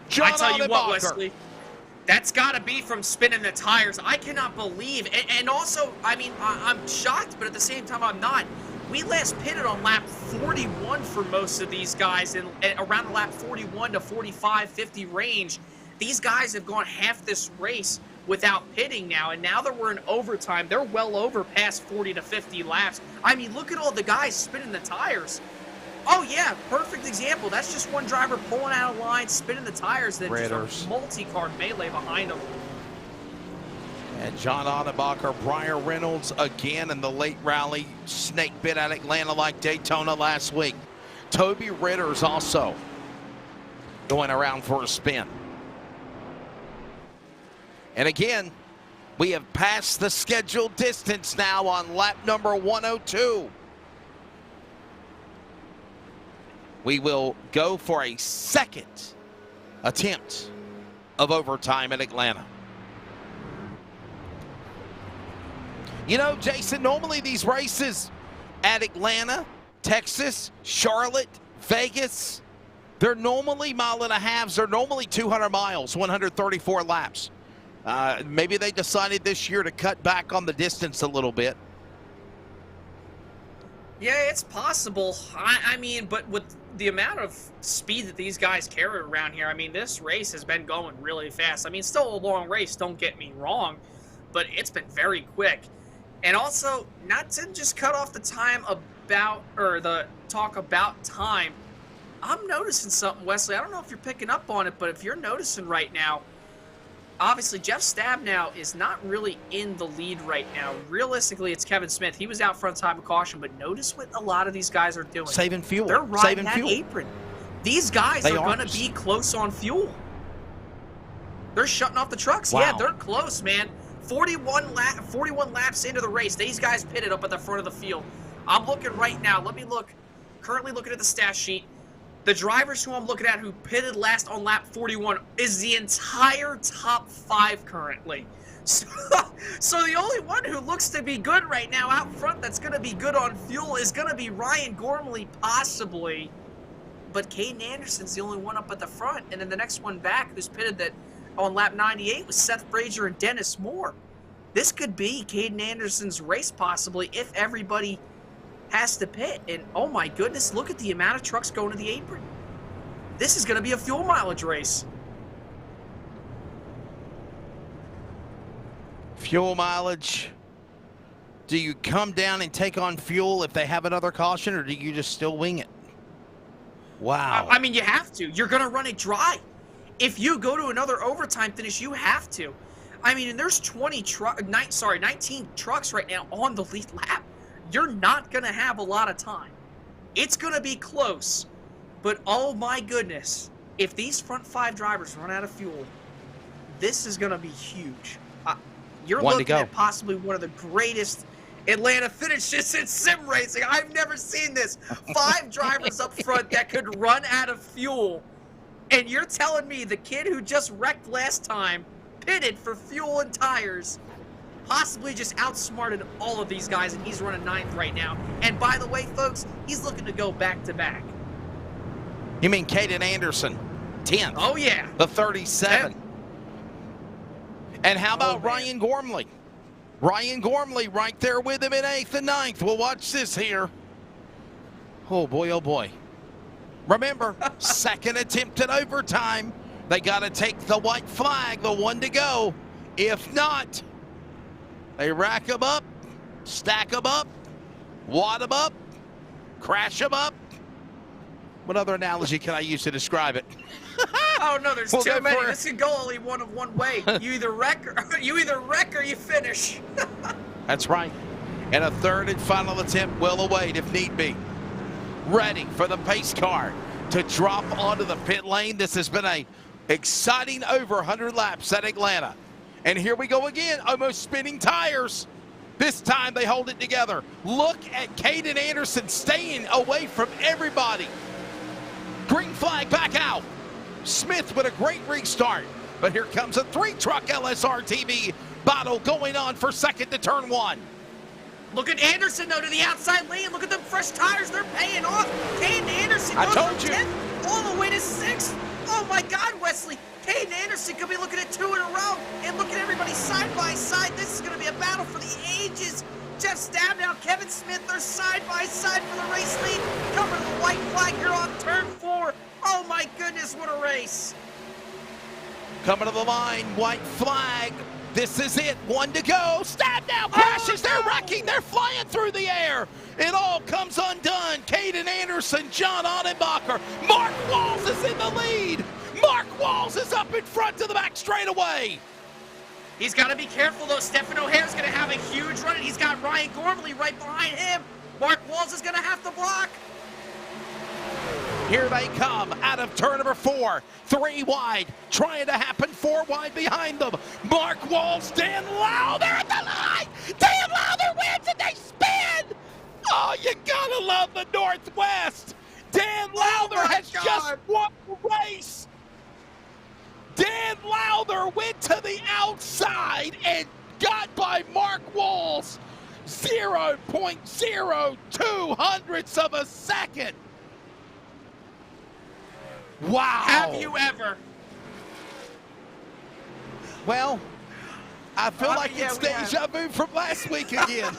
John I tell you what, Adenbacher. Wesley, that's got to be from spinning the tires. I cannot believe, and also, I mean, I'm shocked, but at the same time, I'm not. We last pitted on lap 41 for most of these guys, and around the lap 41 to 45, 50 range. These guys have gone half this race without pitting now, and now that we're in overtime, they're well over past 40 to 50 laps. I mean, look at all the guys spinning the tires. Oh, yeah, perfect example. That's just one driver pulling out of line, spinning the tires, then just a multi-card melee behind them. And John Adenbacher, Brian Reynolds again in the late rally. Snake bit at Atlanta like Daytona last week. Toby Ritter's also going around for a spin. And again, we have passed the scheduled distance now on lap number 102. We will go for a second attempt of overtime at Atlanta. You know, Jason, normally these races at Atlanta, Texas, Charlotte, Vegas, they're normally mile and a halves. They're normally 200 miles, 134 laps. Maybe they decided this year to cut back on the distance a little bit. Yeah, it's possible. I mean, but with the amount of speed that these guys carry around here, I mean, this race has been going really fast. I mean, still a long race, don't get me wrong, but it's been very quick. And also, not to just cut off the time about, or the talk about time, I'm noticing something, Wesley. I don't know if you're picking up on it, but if you're noticing right now, obviously, Jeff Stabnow is not really in the lead right now. Realistically, it's Kevin Smith. He was out front time of caution, but notice what a lot of these guys are doing. Saving fuel. They're riding that apron. These guys are going to be close on fuel. They're shutting off the trucks. Wow. Yeah, they're close, man. 41 laps into the race. These guys pitted up at the front of the field. I'm looking right now. Let me look. Currently looking at the stat sheet. The drivers who I'm looking at who pitted last on lap 41 is the entire top 5 currently. So the only one who looks to be good right now out front that's going to be good on fuel is going to be Ryan Gormley, possibly. But Caden Anderson's the only one up at the front. And then the next one back who's pitted that on lap 98 was Seth Frazier and Dennis Moore. This could be Caden Anderson's race, possibly, if everybody has to pit. And oh my goodness, look at the amount of trucks going to the apron. This is going to be a fuel mileage race. Fuel mileage. Do you come down and take on fuel if they have another caution, or do you just still wing it? Wow. I mean, you have to. You're going to run it dry. If you go to another overtime finish, you have to. I mean, and there's 19 trucks right now on the lead lap. You're not going to have a lot of time. It's going to be close. But oh my goodness, if these front 5 drivers run out of fuel, this is going to be huge. You're looking at possibly one of the greatest Atlanta finishes in sim racing. I've never seen this. 5 drivers up front that could run out of fuel. And you're telling me the kid who just wrecked last time pitted for fuel and tires. possibly just outsmarted all of these guys, and he's running 9th right now. And by the way, folks, he's looking to go back-to-back. You mean Caden Anderson, 10th? Oh, yeah. The 37. And how about Ryan Gormley? Ryan Gormley right there with him in 8th and 9th. Well, watch this here. Oh, boy, oh, boy. Remember, second attempt at overtime. They got to take the white flag, the one to go. If not, they rack them up, stack them up, wad them up, crash them up. What other analogy can I use to describe it? Oh no, there's too many. This can go only one way. You either wreck or you finish. That's right. And a third and final attempt will await if need be. Ready for the pace car to drop onto the pit lane. This has been a exciting over 100 laps at Atlanta. And here we go again, almost spinning tires. This time they hold it together. Look at Caden Anderson staying away from everybody. Green flag back out. Smith with a great restart. But here comes a 3-truck LSRTV battle going on for second to turn 1. Look at Anderson, though, to the outside lane. Look at them fresh tires. They're paying off. Caden Anderson goes from 10th all the way to 6th. Oh, my God, Wesley. Caden Anderson could be looking at 2 in a row. And look at everybody side by side. This is going to be a battle for the ages. Jeff Stabnow, Kevin Smith, they're side by side for the race lead. Covering the white flag here on turn 4. Oh, my goodness, what a race. Coming to the line, white flag. This is it, 1 to go. Stabnow crashes, they're wrecking, they're flying through the air. It all comes undone. Caden Anderson, John Ottenbacher, Mark Walls is in the lead. Mark Walls is up in front to the back straightaway. He's got to be careful, though. Stephen O'Hare's going to have a huge run, and he's got Ryan Gormley right behind him. Mark Walls is going to have to block. Here they come out of turn number 4. 3 wide, trying to happen 4 wide behind them. Mark Walls, Dan Lowther at the line. Dan Lowther wins and they spin. Oh, you gotta love the Northwest. Dan Lowther has just won the race. Dan Lowther went to the outside and got by Mark Walls. 0.02 hundredths of a second. Wow. Have you ever? Well, I feel like it's deja vu from last week again.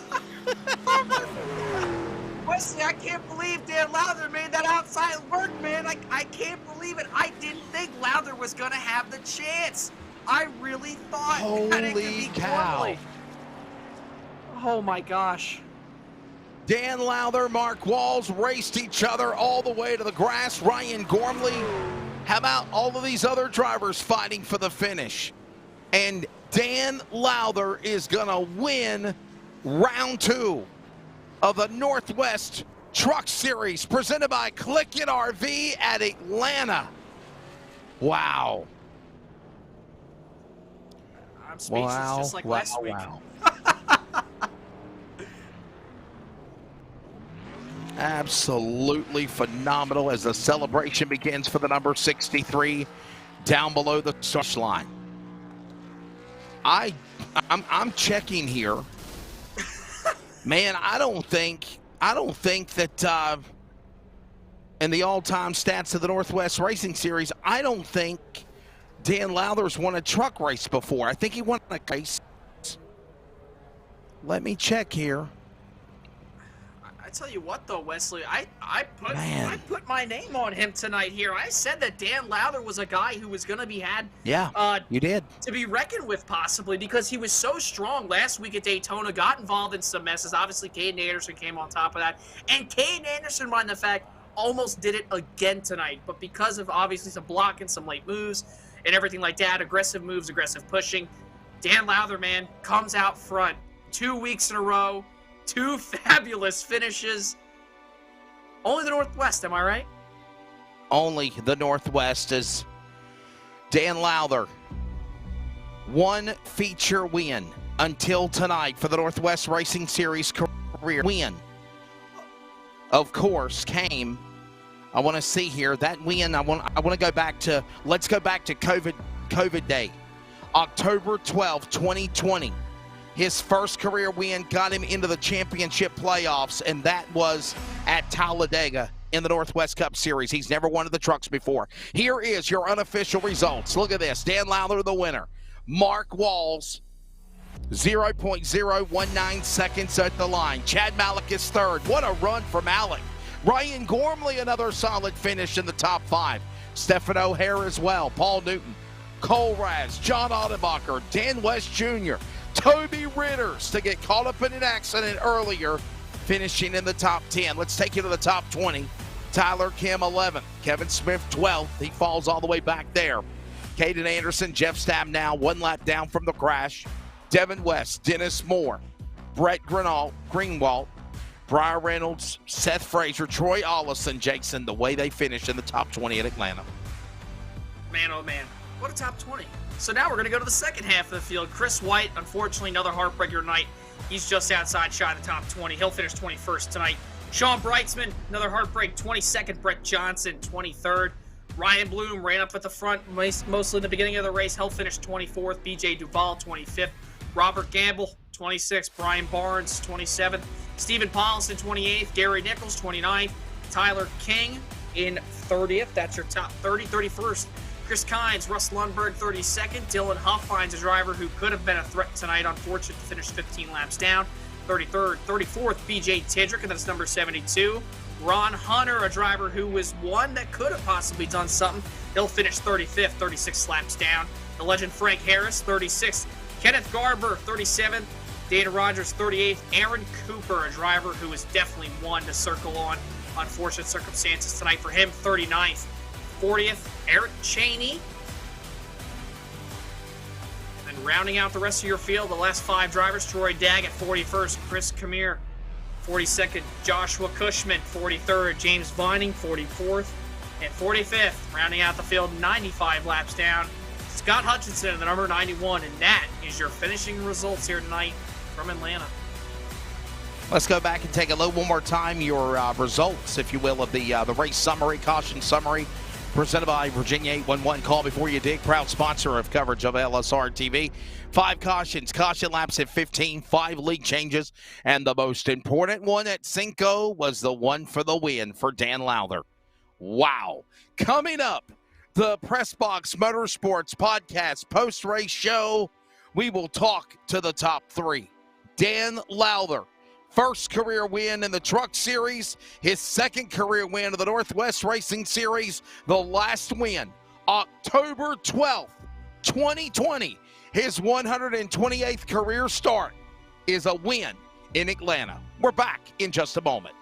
Wesley, I can't believe Dan Lowther made that outside work, man. I can't believe it. I didn't think Lowther was going to have the chance. I really thought that it could be Gormley. Oh, my gosh. Dan Lowther, Mark Walls raced each other all the way to the grass. Ryan Gormley. How about all of these other drivers fighting for the finish? And Dan Lowther is going to win round 2 of the Northwest Truck Series presented by CLICKIT RV at Atlanta. Wow. I'm speechless, just like last week. Absolutely phenomenal as the celebration begins for the number 63 down below the start line. I'm checking here. Man, I don't think that in the all-time stats of the Northwest Racing Series, I don't think Dan Lowther's won a truck race before. I think he won a race. Let me check here. I tell you what, though, Wesley, I put my name on him tonight here. I said that Dan Lowther was a guy who was going to be you did. To be reckoned with, possibly, because he was so strong last week at Daytona, got involved in some messes. Obviously, Caden Anderson came on top of that. And Caden Anderson, mind the fact, almost did it again tonight. But because of, obviously, some blocking, some late moves, and everything like that, aggressive moves, aggressive pushing, Dan Lowther, man, comes out front 2 weeks in a row. 2 fabulous finishes. Only the Northwest, am I right? Only the Northwest is Dan Lowther. 1 feature win until tonight for the Northwest Racing Series career. Win, of course, came. I want to see here that win. I want to go back to. Let's go back to COVID day, October 12, 2020. his first career win got him into the championship playoffs, and that was at Talladega in the Northwest Cup Series. He's never won the trucks before. Here is your unofficial results. Look at this. Dan Lowther, the winner. Mark Walls, 0.019 seconds at the line. Chad Malik is third. What a run for Malik. Ryan Gormley, another solid finish in the top 5. Stephen O'Hare as well. Paul Newton, Cole Raz, John Audenbacher, Dan West Jr., Toby Ritters to get caught up in an accident earlier, finishing in the top 10. Let's take you to the top 20. Tyler Kim, 11th. Kevin Smith, 12th. He falls all the way back there. Caden Anderson, Jeff Stam now 1 lap down from the crash. Devin West, Dennis Moore, Brett Greenwald, Briar Reynolds, Seth Frazier, Troy Ollison, Jason, the way they finished in the top 20 at Atlanta. Man, oh man, what a top 20. So now we're going to go to the second half of the field. Chris White, unfortunately, another heartbreaker tonight. He's just outside shy of the top 20. He'll finish 21st tonight. Sean Breitzman, another heartbreak, 22nd. Brett Johnson, 23rd. Ryan Bloom ran up at the front mostly in the beginning of the race. He'll finish 24th. BJ Duval, 25th. Robert Gamble, 26th. Brian Barnes, 27th. Stephen Paulson, 28th. Gary Nichols, 29th. Tyler King in 30th. That's your top 30. 31st. Chris Kynes, Russ Lundberg, 32nd. Dylan Huff finds a driver who could have been a threat tonight. Unfortunate to finish 15 laps down. 33rd. 34th, BJ Tidrick, and that's number 72. Ron Hunter, a driver who was one that could have possibly done something. He'll finish 35th, 36 laps down. The legend Frank Harris, 36th. Kenneth Garber, 37th. Dana Rogers, 38th. Aaron Cooper, a driver who is definitely one to circle on. Unfortunate circumstances tonight for him, 39th. 40th, Eric Cheney. And then rounding out the rest of your field, the last 5 drivers, Troy Daggett, 41st. Chris Kamir, 42nd. Joshua Cushman, 43rd. James Vining, 44th. And 45th, rounding out the field, 95 laps down, Scott Hutchinson, the number 91. And that is your finishing results here tonight from Atlanta. Let's go back and take a look one more time. Your results, if you will, of the race summary, caution summary, presented by Virginia 811. Call before you dig. Proud sponsor of coverage of LSRTV. 5 cautions. Caution laps at 15. 5 league changes. And the most important one at Cinco was the one for the win for Dan Lowther. Wow. Coming up, the Press Box Motorsports Podcast post-race show, we will talk to the top 3. Dan Lowther, first career win in the Truck Series, his second career win of the Northwest Racing Series, the last win, October 12th, 2020. His 128th career start is a win in Atlanta. We're back in just a moment.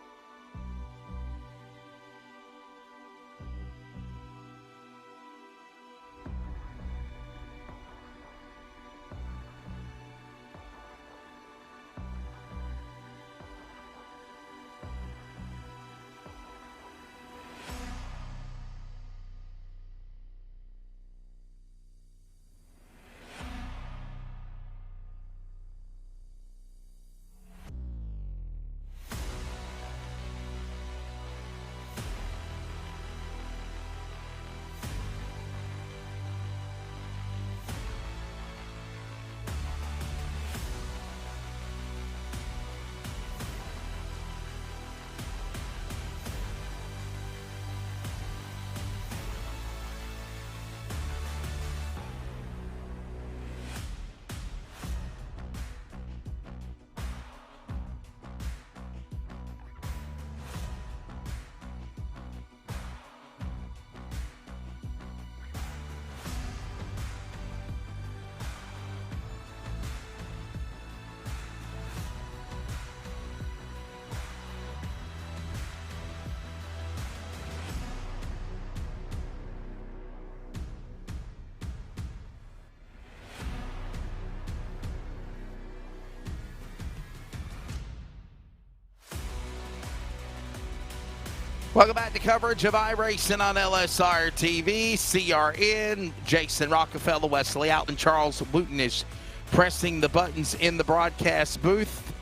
Welcome back to coverage of iRacing on LSRTV, CRN. Jason Rockefeller, Wesley Outland, Charles Wooten is pressing the buttons in the broadcast booth.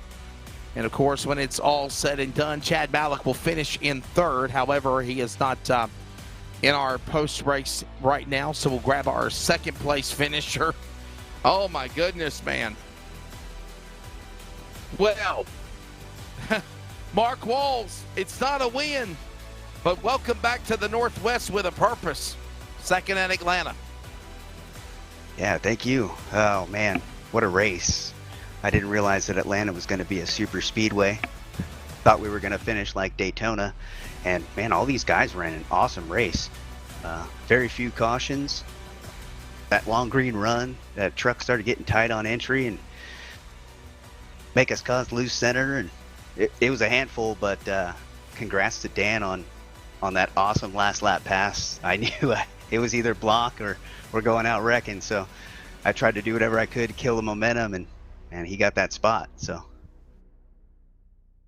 And, of course, when it's all said and done, Chad Malik will finish in third. However, he is not in our post-race right now, so we'll grab our second-place finisher. Oh, my goodness, man. Well, Mark Walls, it's not a win, but welcome back to the Northwest with a purpose. Second in Atlanta. Yeah, thank you. Oh, man, what a race. I didn't realize that Atlanta was going to be a super speedway. Thought we were going to finish like Daytona. And, man, all these guys ran an awesome race. Very few cautions. That long green run, that truck started getting tight on entry and make us cause lose center. And it was a handful, but congrats to Dan on that awesome last lap pass. I knew it was either block or we're going out wrecking. So I tried to do whatever I could to kill the momentum, and he got that spot. So.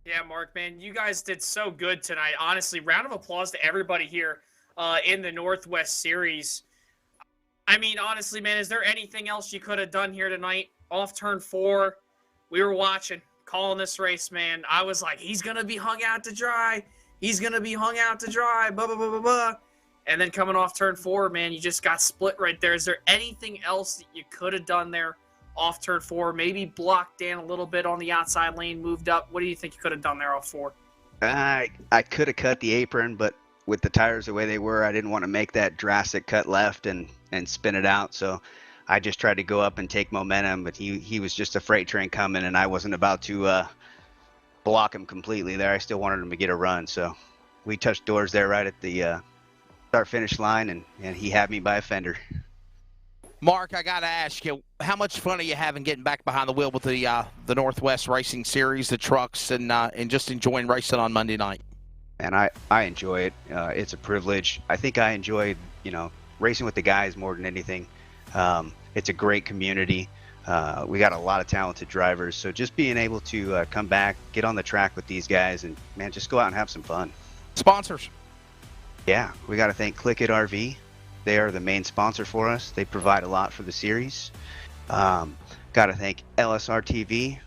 Yeah, Mark, man, you guys did so good tonight. Honestly, round of applause to everybody here in the Northwest Series. I mean, honestly, man, is there anything else you could have done here tonight? Off turn 4, we were watching, calling this race, man. I was like, he's going to be hung out to dry. He's going to be hung out to dry, blah, blah, blah, blah, blah. And then coming off turn 4, man, you just got split right there. Is there anything else that you could have done there off turn 4? Maybe blocked Dan a little bit on the outside lane, moved up. What do you think you could have done there off 4? I could have cut the apron, but with the tires the way they were, I didn't want to make that drastic cut left and spin it out. So I just tried to go up and take momentum, but he was just a freight train coming, and I wasn't about to block him completely there. I still wanted him to get a run. So we touched doors there right at the start-finish line, and he had me by a fender. Mark, I got to ask you, how much fun are you having getting back behind the wheel with the Northwest Racing Series, the trucks, and just enjoying racing on Monday night? And I enjoy it. It's a privilege. I think I enjoy, racing with the guys more than anything. It's a great community. We got a lot of talented drivers. So just being able to come back, get on the track with these guys, and, man, just go out and have some fun. Sponsors. Yeah, we got to thank CLICKIT RV. They are the main sponsor for us. They provide a lot for the series. Got to thank LSRTV.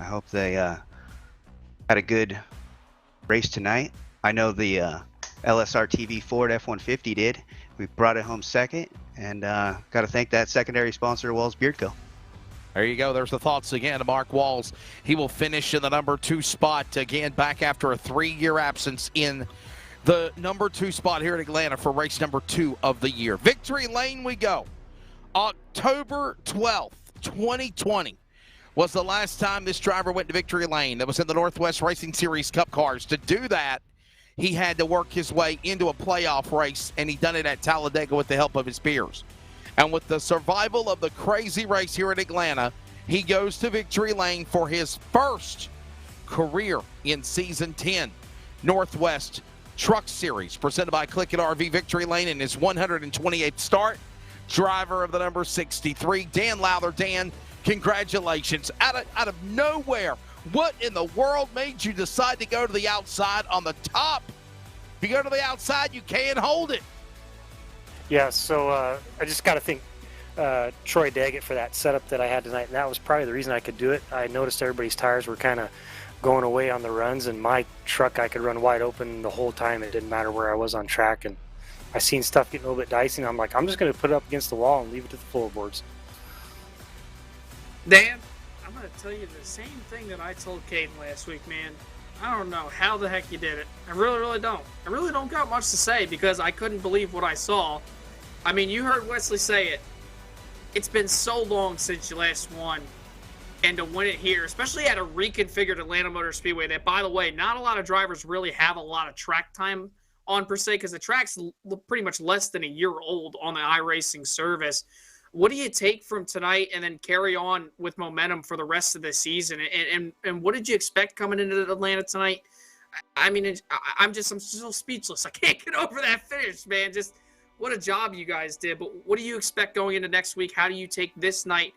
I hope they had a good race tonight. I know the LSRTV Ford F-150 did. We brought it home second, and got to thank that secondary sponsor, Walls Beard Co. There you go. There's the thoughts again of Mark Walls. He will finish in the number 2 spot again, back after a 3-year absence in the number 2 spot here at Atlanta for race number 2 of the year. Victory Lane we go. October 12th, 2020 was the last time this driver went to Victory Lane. That was in the Northwest Racing Series Cup cars. To do that, he had to work his way into a playoff race, and he done it at Talladega with the help of his peers. And with the survival of the crazy race here at Atlanta, he goes to Victory Lane for his first career in Season 10 Northwest Truck Series, presented by CLICKIT RV. Victory Lane in his 128th start. Driver of the number 63, Dan Lowther. Dan, congratulations. Out of nowhere, what in the world made you decide to go to the outside on the top? If you go to the outside, you can't hold it. Yeah, so I just got to thank Troy Daggett for that setup that I had tonight, and that was probably the reason I could do it. I noticed everybody's tires were kind of going away on the runs, and my truck, I could run wide open the whole time. It didn't matter where I was on track, and I seen stuff getting a little bit dicey, and I'm like, I'm just going to put it up against the wall and leave it to the floorboards. Dan, I'm going to tell you the same thing that I told Caden last week, man. I don't know how the heck you did it. I really, really don't. I really don't got much to say because I couldn't believe what I saw. I mean, you heard Wesley say it. It's been so long since you last won. And to win it here, especially at a reconfigured Atlanta Motor Speedway that, by the way, not a lot of drivers really have a lot of track time on per se because the track's pretty much less than a year old on the iRacing service. What do you take from tonight and then carry on with momentum for the rest of the season? And what did you expect coming into Atlanta tonight? I mean, I'm still speechless. I can't get over that finish, man. Just what a job you guys did. But what do you expect going into next week? How do you take this night,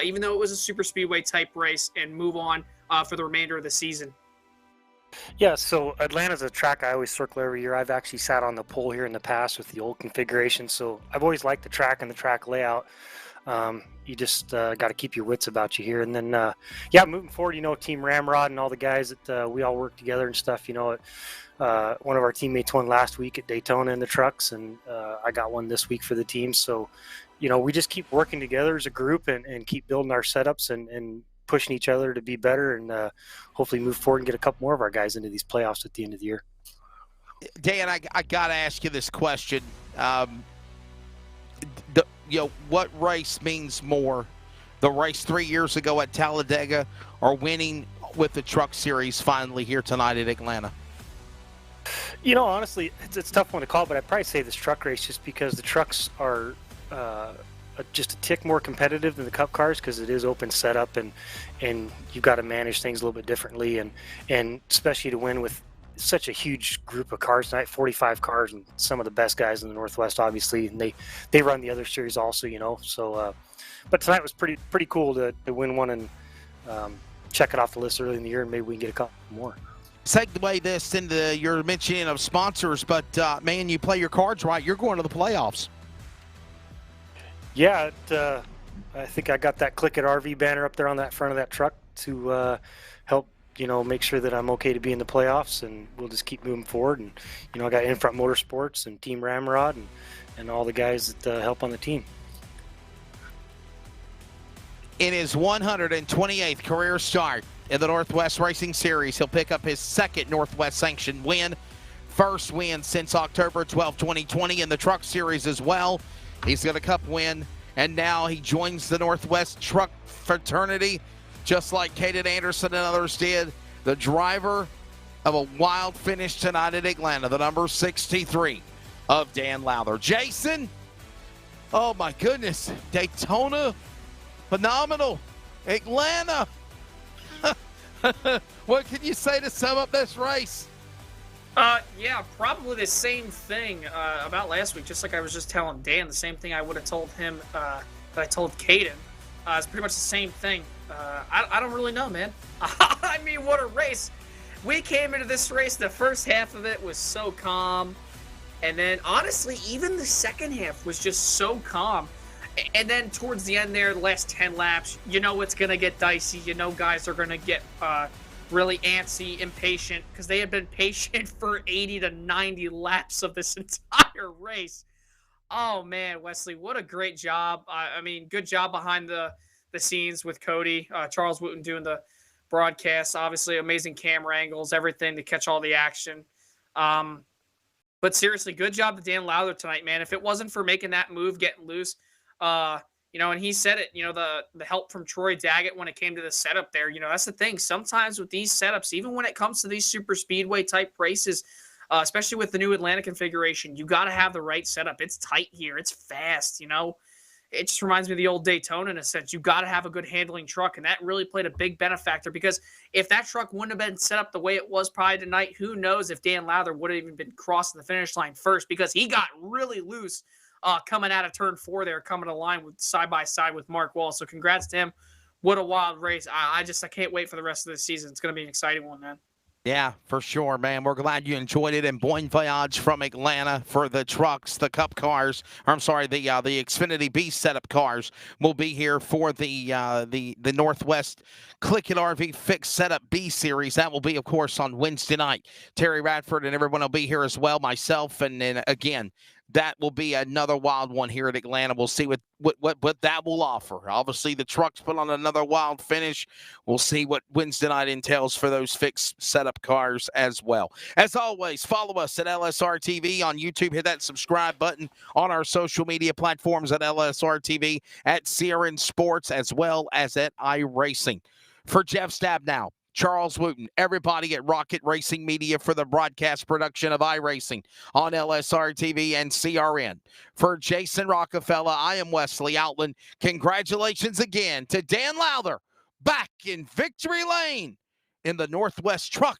even though it was a super speedway type race, and move on for the remainder of the season? Yeah, so Atlanta's a track I always circle every year. I've actually sat on the pole here in the past with the old configuration, so I've always liked the track and the track layout. You just got to keep your wits about you here. And then, yeah, moving forward, Team Ramrod and all the guys that we all work together and stuff. One of our teammates won last week at Daytona in the trucks, and I got one this week for the team. So, we just keep working together as a group and keep building our setups and pushing each other to be better and hopefully move forward and get a couple more of our guys into these playoffs at the end of the year. Dan, I got to ask you this question. What race means more, the race 3 years ago at Talladega or winning with the Truck Series finally here tonight at Atlanta? Honestly, it's a tough one to call, but I'd probably say this truck race just because the trucks are just a tick more competitive than the Cup cars because it is open setup and you've got to manage things a little bit differently and especially to win with such a huge group of cars tonight, 45 cars, and some of the best guys in the Northwest, obviously, and they run the other series also, So, but tonight was pretty cool to win one and check it off the list early in the year, and maybe we can get a couple more. Segue this into your mentioning of sponsors, but man, you play your cards right, you're going to the playoffs. Yeah, I think I got that CLICKIT RV banner up there on that front of that truck to help make sure that I'm okay to be in the playoffs, and we'll just keep moving forward. And I got In Front Motorsports and Team Ramrod and all the guys that help on the team. In his 128th career start in the Northwest Racing Series, he'll pick up his second Northwest sanctioned win, first win since October 12, 2020 in the Truck Series as well. He's got a Cup win, and now he joins the Northwest Truck fraternity, just like Caden Anderson and others did. The driver of a wild finish tonight at Atlanta, the number 63 of Dan Lowther. Jason, oh my goodness, Daytona, phenomenal. Atlanta, what can you say to sum up this race? Yeah, probably the same thing about last week. Just like I was just telling Dan, the same thing I would have told him that I told Caden. It's pretty much the same thing. I don't really know, man. I mean, what a race. We came into this race, the first half of it was so calm. And then, honestly, even the second half was just so calm. And then towards the end there, the last 10 laps, it's going to get dicey. Guys are going to get really antsy, impatient, because they had been patient for 80 to 90 laps of this entire race. Oh, man, Wesley, what a great job. I mean, good job behind the scenes with Cody, Charles Wooten doing the broadcast. Obviously, amazing camera angles, everything to catch all the action. But seriously, good job to Dan Lowther tonight, man. If it wasn't for making that move, getting loose, and he said it, the help from Troy Daggett when it came to the setup there, that's the thing. Sometimes with these setups, even when it comes to these super speedway type races, especially with the new Atlanta configuration, you got to have the right setup. It's tight here. It's fast, It just reminds me of the old Daytona in a sense. You got to have a good handling truck, and that really played a big benefactor because if that truck wouldn't have been set up the way it was probably tonight, who knows if Dan Lowther would have even been crossing the finish line first because he got really loose coming out of turn 4 there, coming to line with side by side with Mark Wall. So congrats to him. What a wild race. I can't wait for the rest of the season. It's going to be an exciting one, man. Yeah, for sure, man. We're glad you enjoyed it. And bon voyage from Atlanta for the trucks, the Cup cars. Or I'm sorry, the Xfinity B setup cars will be here for the Northwest CLICKIT RV Fixed Setup B Series. That will be, of course, on Wednesday night. Terry Radford and everyone will be here as well. Myself, and then again, that will be another wild one here at Atlanta. We'll see what that will offer. Obviously, the trucks put on another wild finish. We'll see what Wednesday night entails for those fixed setup cars as well. As always, follow us at LSRTV on YouTube. Hit that subscribe button on our social media platforms at LSRTV, at CRN Sports, as well as at iRacing. For Jeff Stabnow, Charles Wooten, everybody at Rocket Racing Media for the broadcast production of iRacing on LSRTV and CRN. For Jason Rockefeller, I am Wesley Outland. Congratulations again to Dan Lowther back in victory lane in the Northwest Truck